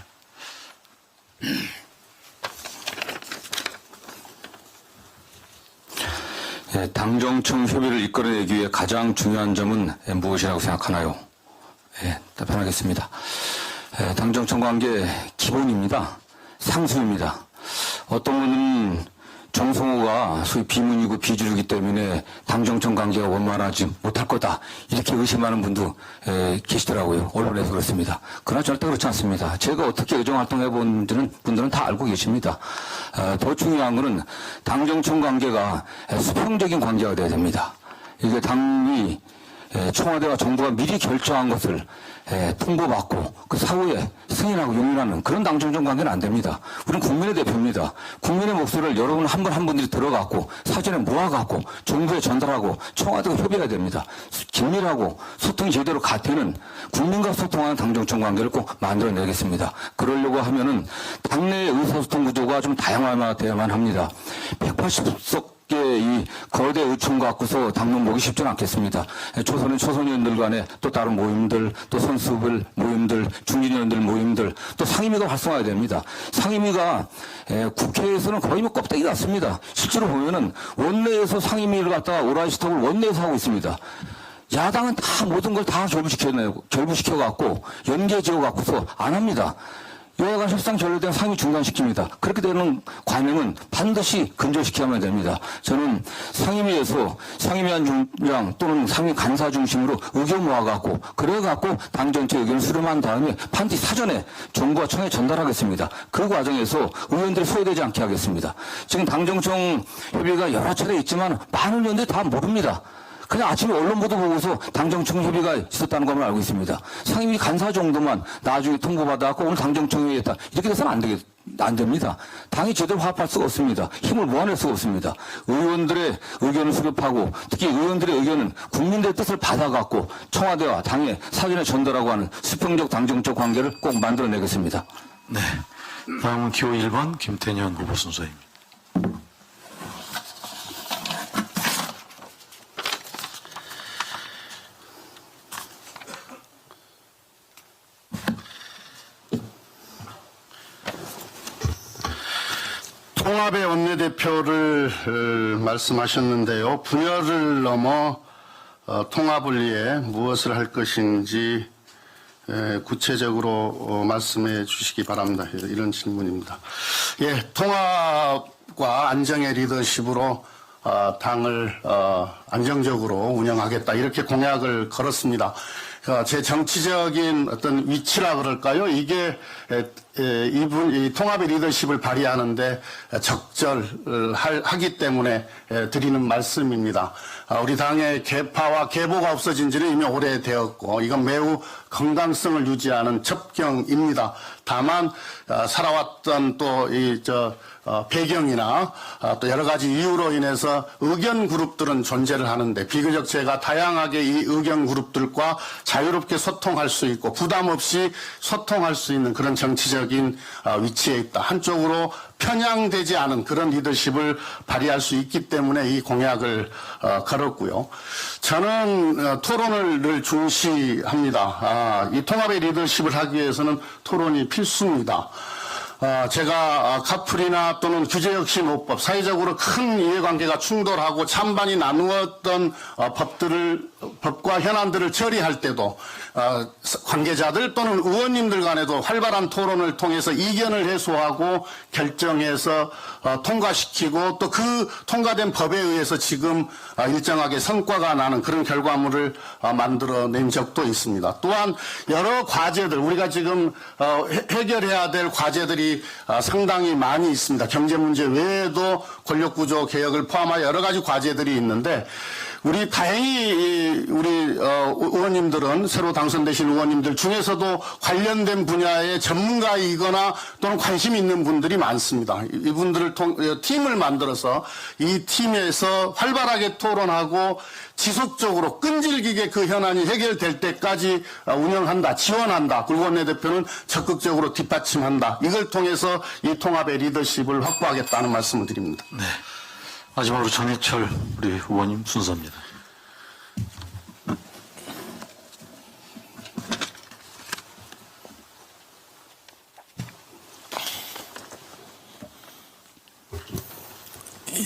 예, 당정청 협의를 이끌어내기 위해 가장 중요한 점은 무엇이라고 생각하나요? 예, 답변하겠습니다. 당정청 관계 기본입니다. 상수입니다. 어떤 분은 정성호가 소위 비문이고 비주류이기 때문에 당정청 관계가 원만하지 못할 거다 이렇게 의심하는 분도 계시더라고요. 언론에서 그렇습니다. 그러나 절대 그렇지 않습니다. 제가 어떻게 의정활동해 본 분들은 다 알고 계십니다. 더 중요한 것은 당정청 관계가 수평적인 관계가 돼야 됩니다. 이게 당이 청와대와 정부가 미리 결정한 것을 통보받고 그 사후에 승인하고 용인하는 그런 당정청 관계는 안 됩니다. 우리는 국민의 대표입니다. 국민의 목소리를 여러분 한 분 한 분들이 들어갖고 사전에 모아갖고 정부에 전달하고 청와대가 협의해야 됩니다. 긴밀하고 소통이 제대로 가되는 국민과 소통하는 당정청 관계를 꼭 만들어내겠습니다. 그러려고 하면은 당내 의사소통 구조가 좀 다양화되어야만 합니다. 180석 이 거대 의총 갖고서 당론 모기 쉽지는 않겠습니다. 초선은 초선위원들 간에 또 다른 모임들, 또 선수들 모임들, 중진위원들 모임들, 또 상임위가 활성화해야 됩니다. 상임위가 국회에서는 거의 뭐 껍데기 같습니다. 실제로 보면은 원내에서 상임위를 갖다가 오라이스톡을 원내에서 하고 있습니다. 야당은 다 모든 걸 다 결부시켜갖고 연계 지어갖고서 안 합니다. 여야간 협상 결렬된 상임위 중단시킵니다. 그렇게 되는 관행은 반드시 근절시켜야만 됩니다. 저는 상임위에서 상임위원장 또는 상임위 간사 중심으로 의견 모아갖고 그래갖고 당 전체 의견을 수렴한 다음에 반드시 사전에 정부와 청에 전달하겠습니다. 그 과정에서 의원들이 소외되지 않게 하겠습니다. 지금 당정청 협의가 여러 차례 있지만 많은 의원들이 다 모릅니다. 그냥 아침에 언론 보도 보고서 당정청 협의가 있었다는 것만 알고 있습니다. 상임위 간사 정도만 나중에 통보받아갖고 오늘 당정청 회의했다. 이렇게 돼서는 안 됩니다. 당이 제대로 화합할 수가 없습니다. 힘을 모아낼 수가 없습니다. 의원들의 의견을 수립하고 특히 의원들의 의견은 국민들의 뜻을 받아갖고 청와대와 당에 사전에 전달하고 하는 수평적 당정적 관계를 꼭 만들어내겠습니다. 네, 다음은 기호 1번 김태년 후보 순서입니다. 통합의 원내대표를 말씀하셨는데요. 분열을 넘어 통합을 위해 무엇을 할 것인지 구체적으로 말씀해 주시기 바랍니다. 이런 질문입니다. 예, 통합과 안정의 리더십으로 당을 안정적으로 운영하겠다 이렇게 공약을 걸었습니다. 제 정치적인 어떤 위치라 그럴까요? 이게 이 통합의 리더십을 발휘하는데 적절하기 때문에 드리는 말씀입니다. 우리 당의 개파와 계보가 없어진 지는 이미 오래되었고 이건 매우 건강성을 유지하는 접경입니다. 다만 살아왔던 또 배경이나 또 여러 가지 이유로 인해서 의견 그룹들은 존재를 하는데 비교적 제가 다양하게 이 의견 그룹들과 자유롭게 소통할 수 있고 부담 없이 소통할 수 있는 그런 정치적인 위치에 있다. 한쪽으로 편향되지 않은 그런 리더십을 발휘할 수 있기 때문에 이 공약을 걸었고요. 저는 토론을 늘 중시합니다. 이 통합의 리더십을 하기 위해서는 토론이 필수입니다. 제가 카풀이나 또는 규제혁신호법, 사회적으로 큰 이해관계가 충돌하고 찬반이 나누었던 법들을 법과 현안들을 처리할 때도 관계자들 또는 의원님들 간에도 활발한 토론을 통해서 이견을 해소하고 결정해서 통과시키고 또 그 통과된 법에 의해서 지금 일정하게 성과가 나는 그런 결과물을 만들어낸 적도 있습니다. 또한 여러 과제들, 우리가 지금 해결해야 될 과제들이 상당히 많이 있습니다. 경제 문제 외에도 권력구조 개혁을 포함하여 여러 가지 과제들이 있는데 우리 다행히 우리 의원님들은 새로 당선되신 의원님들 중에서도 관련된 분야의 전문가이거나 또는 관심 있는 분들이 많습니다. 이분들을 팀을 만들어서 이 팀에서 활발하게 토론하고 지속적으로 끈질기게 그 현안이 해결될 때까지 운영한다, 지원한다. 그리고 원내대표는 적극적으로 뒷받침한다. 이걸 통해서 이 통합의 리더십을 확보하겠다는 말씀을 드립니다. 네. 마지막으로 전해철 우리 후보님 순서입니다.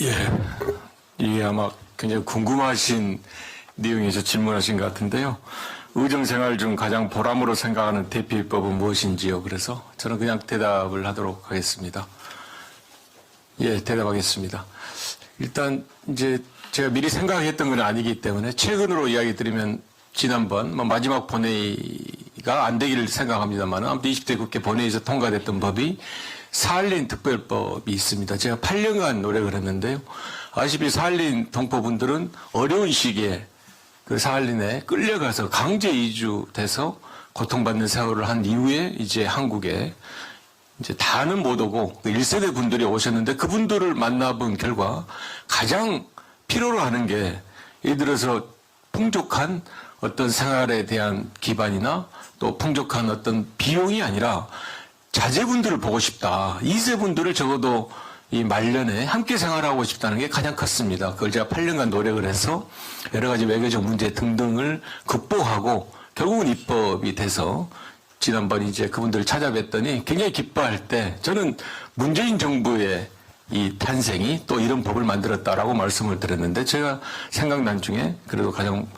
예, 이게 아마 굉장히 궁금하신 내용에서 질문하신 것 같은데요. 의정생활 중 가장 보람으로 생각하는 대표법은 무엇인지요? 그래서 저는 그냥 대답을 하도록 하겠습니다. 예, 대답하겠습니다. 일단 이제 제가 미리 생각했던 건 아니기 때문에 최근으로 이야기 드리면 지난번 마지막 본회의가 안 되기를 생각합니다만 아무튼 20대 국회 본회의에서 통과됐던 법이 사할린 특별법이 있습니다. 제가 8년간 노력을 했는데요. 아시다시피 사할린 동포분들은 어려운 시기에 그 사할린에 끌려가서 강제 이주돼서 고통받는 세월을 한 이후에 이제 한국에 이제 다는 못 오고 1세대 분들이 오셨는데 그분들을 만나본 결과 가장 필요로 하는 게 예를 들어서 풍족한 어떤 생활에 대한 기반이나 또 풍족한 어떤 비용이 아니라 자제분들을 보고 싶다. 2세 분들을 적어도 이 말년에 함께 생활하고 싶다는 게 가장 컸습니다. 그걸 제가 8년간 노력을 해서 여러 가지 외교적 문제 등등을 극복하고 결국은 입법이 돼서 지난번 이제 그분들을 찾아뵀더니 굉장히 기뻐할 때 저는 문재인 정부의 이 탄생이 또 이런 법을 만들었다라고 말씀을 드렸는데 제가 생각난 중에 그래도 가장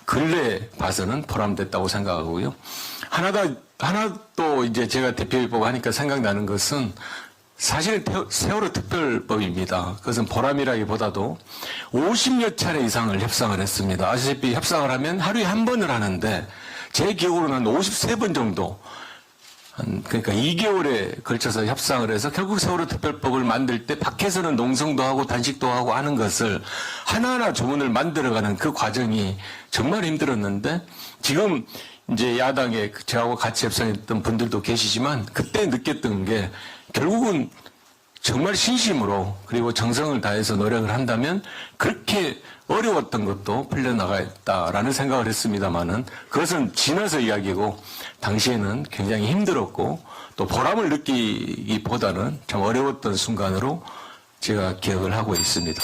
근래에 봐서는 보람됐다고 생각하고요. 하나 또 이제 제가 대표입법 하니까 생각나는 것은 사실은 세월호 특별법입니다. 그것은 보람이라기보다도 50여 차례 이상을 협상을 했습니다. 아시다시피 협상을 하면 하루에 한 번을 하는데 제 기억으로는 한 53번 정도 그러니까 2개월에 걸쳐서 협상을 해서 결국 세월호 특별법을 만들 때 밖에서는 농성도 하고 단식도 하고 하는 것을 하나하나 조문을 만들어가는 그 과정이 정말 힘들었는데 지금 이제 야당에 저하고 같이 협상했던 분들도 계시지만 그때 느꼈던 게 결국은 정말 신심으로 그리고 정성을 다해서 노력을 한다면 그렇게 어려웠던 것도 풀려나가겠다라는 생각을 했습니다만은 그것은 지나서 이야기고 당시에는 굉장히 힘들었고 또 보람을 느끼기보다는 참 어려웠던 순간으로 제가 기억을 하고 있습니다.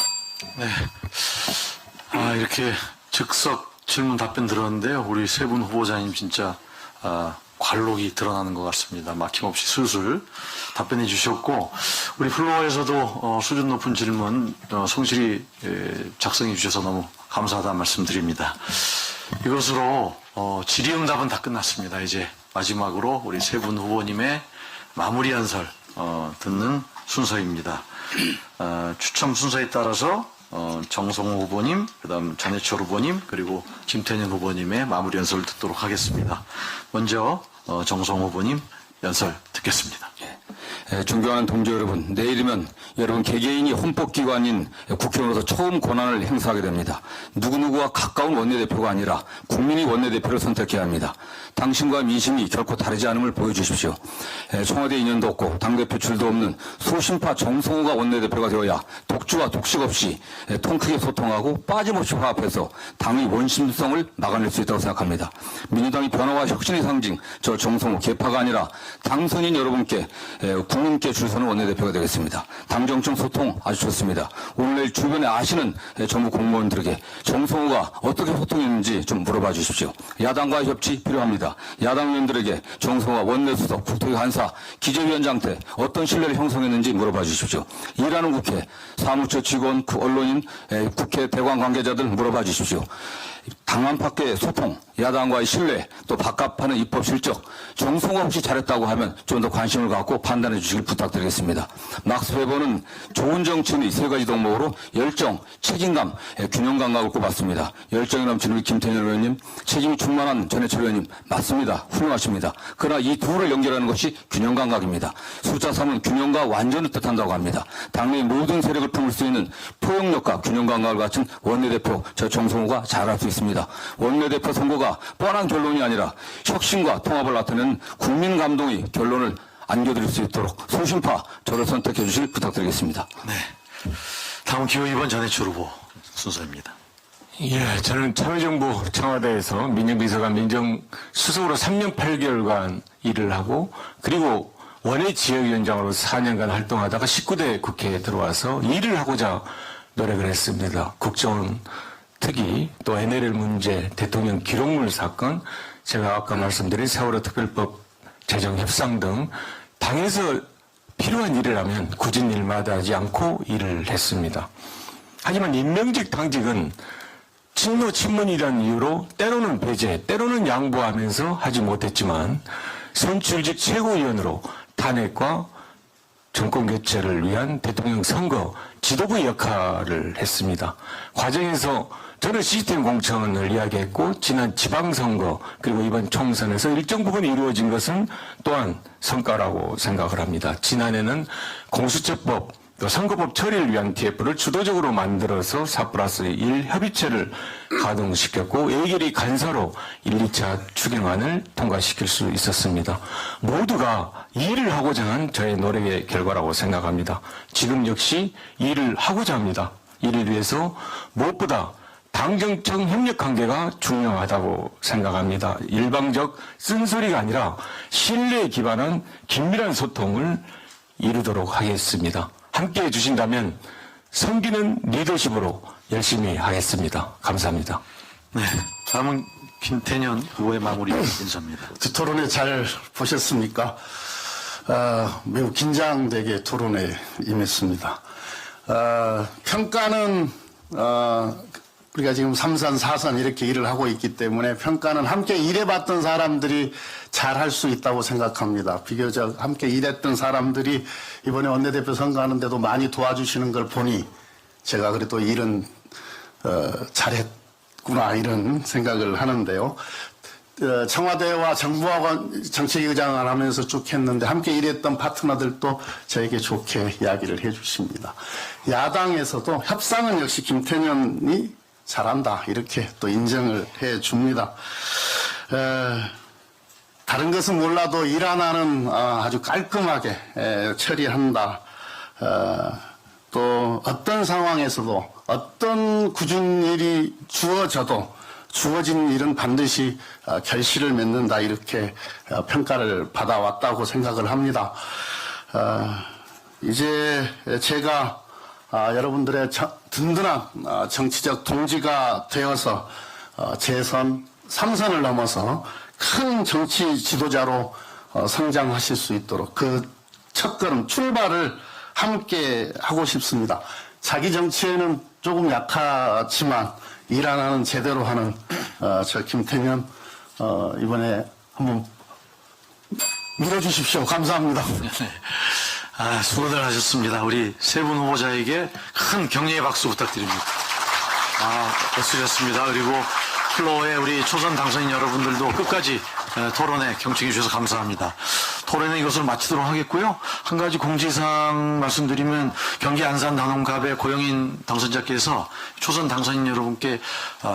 네. 이렇게 즉석 질문 답변 들었는데요. 우리 세 분 후보자님 진짜 관록이 드러나는 것 같습니다. 막힘없이 술술 답변해 주셨고 우리 플로어에서도 수준 높은 질문 성실히 작성해 주셔서 너무 감사하다는 말씀드립니다. 이것으로 질의응답은 다 끝났습니다. 이제 마지막으로 우리 세 분 후보님의 마무리 연설 듣는 순서입니다. 추첨 순서에 따라서 정성호 후보님, 그다음 전해철 후보님, 그리고 김태년 후보님의 마무리 연설을 듣도록 하겠습니다. 먼저 정성호 후보님 연설 듣겠습니다. 존경하는 동지 여러분, 내일이면 여러분 개개인이 헌법기관인 국회의원으로서 처음 권한을 행사하게 됩니다. 누구누구와 가까운 원내대표가 아니라 국민이 원내대표를 선택해야 합니다. 당신과 민심이 결코 다르지 않음을 보여주십시오. 청와대 인연도 없고 당대표 줄도 없는 소신파 정성호가 원내대표가 되어야 독주와 독식 없이 통 크게 소통하고 빠짐없이 화합해서 당의 원심성을 막아낼 수 있다고 생각합니다. 민주당이 변화와 혁신의 상징 저 정성호 개파가 아니라 당선인 여러분께 국민께 줄 서는 원내대표가 되겠습니다. 당정청 소통 아주 좋습니다. 오늘 내일 주변에 아시는 정부 공무원들에게 정성호가 어떻게 소통했는지 좀 물어봐 주십시오. 야당과의 협치 필요합니다. 야당 의원들에게 정성호가 원내수석, 국토위 간사, 기재위원장 때 어떤 신뢰를 형성했는지 물어봐 주십시오. 일하는 국회, 사무처 직원, 언론인, 국회 대관 관계자들 물어봐 주십시오. 당 안팎의 소통, 야당과의 신뢰, 또 바깥파는 입법 실적, 정성화 없이 잘했다고 하면 좀 더 관심을 갖고 판단해 주시길 부탁드리겠습니다. 막스 웨버는 좋은 정치인의 세 가지 덕목으로 열정, 책임감, 균형 감각을 꼽았습니다. 열정이 넘치는 우리 김태년 의원님, 책임이 충만한 전해철 의원님, 맞습니다. 훌륭하십니다. 그러나 이 둘을 연결하는 것이 균형 감각입니다. 숫자 3은 균형과 완전을 뜻한다고 합니다. 당내의 모든 세력을 품을 수 있는 포용력과 균형 감각을 갖춘 원내대표 저 정성호가 잘할 수 있습니다. 원내대표 선거가 뻔한 결론이 아니라 혁신과 통합을 나타내는 국민 감동의 결론을 안겨드릴 수 있도록 소신파 저를 선택해 주실 부탁드리겠습니다. 네. 다음 기호 2번 전해철 후보 순서입니다. 예, 저는 참여정부 청와대에서 민정비서관 민정수석으로 3년 8개월간 일을 하고 그리고 원외 지역위원장으로 4년간 활동하다가 19대 국회에 들어와서 일을 하고자 노력을 했습니다. 국정원 특위, 또 NLL 문제, 대통령 기록물 사건, 제가 아까 말씀드린 세월호 특별법 제정 협상 등 당에서 필요한 일을 하면 굳은 일마다 하지 않고 일을 했습니다. 하지만 임명직 당직은 친노 친문이라는 이유로 때로는 배제, 때로는 양보하면서 하지 못했지만 선출직 최고위원으로 탄핵과 정권 교체를 위한 대통령 선거 지도부 역할을 했습니다. 과정에서 저는 시스템 공천을 이야기했고 지난 지방선거 그리고 이번 총선에서 일정 부분 이루어진 것은 또한 성과라고 생각을 합니다. 지난해는 공수처법 또 선거법 처리를 위한 TF를 주도적으로 만들어서 4+1 협의체를 가동시켰고 예결위 간사로 1, 2차 추경안을 통과시킬 수 있었습니다. 모두가 일을 하고자 한 저의 노력의 결과라고 생각합니다. 지금 역시 일을 하고자 합니다. 이를 위해서 무엇보다 당정청 협력 관계가 중요하다고 생각합니다. 일방적 쓴소리가 아니라 신뢰에 기반한 긴밀한 소통을 이루도록 하겠습니다. 함께해 주신다면 섬기는 리더십으로 열심히 하겠습니다. 감사합니다. 네. 다음은 김태년 후보의 마무리 인사입니다. 두 토론회 잘 보셨습니까? 매우 긴장되게 토론에 임했습니다. 평가는 우리가 지금 3선, 4선 이렇게 일을 하고 있기 때문에 평가는 함께 일해봤던 사람들이 잘할 수 있다고 생각합니다. 비교적 함께 일했던 사람들이 이번에 원내대표 선거하는데도 많이 도와주시는 걸 보니 제가 그래도 일은 잘했구나 이런 생각을 하는데요. 청와대와 정부하고 정책위의장을 하면서 쭉 했는데 함께 일했던 파트너들도 저에게 좋게 이야기를 해주십니다. 야당에서도 협상은 역시 김태년이 잘한다 이렇게 또 인정을 해줍니다. 다른 것은 몰라도 일 하나는 아주 깔끔하게 처리한다. 또 어떤 상황에서도 어떤 굳은 일이 주어진 일은 반드시 결실을 맺는다 이렇게 평가를 받아왔다고 생각을 합니다. 이제 제가 여러분들의 든든한 정치적 동지가 되어서 재선 3선을 넘어서 큰 정치 지도자로 성장하실 수 있도록 그 첫걸음 출발을 함께 하고 싶습니다. 자기 정치에는 조금 약하지만 일 하나는 제대로 하는 저 김태년 이번에 한번 밀어주십시오. 감사합니다. 수고들 하셨습니다. 우리 세 분 후보자에게 큰 격려의 박수 부탁드립니다. 애쓰셨습니다. 그리고 플로어에 우리 초선 당선인 여러분들도 끝까지 토론에 경청해 주셔서 감사합니다. 토론은 이것을 마치도록 하겠고요. 한 가지 공지사항 말씀드리면 경기 안산 단원갑의 고영인 당선자께서 초선 당선인 여러분께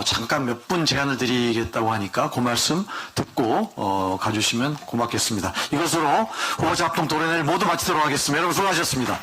잠깐 몇 분 제안을 드리겠다고 하니까 그 말씀 듣고 가주시면 고맙겠습니다. 이것으로 후보자 합동 토론회를 모두 마치도록 하겠습니다. 여러분 수고하셨습니다.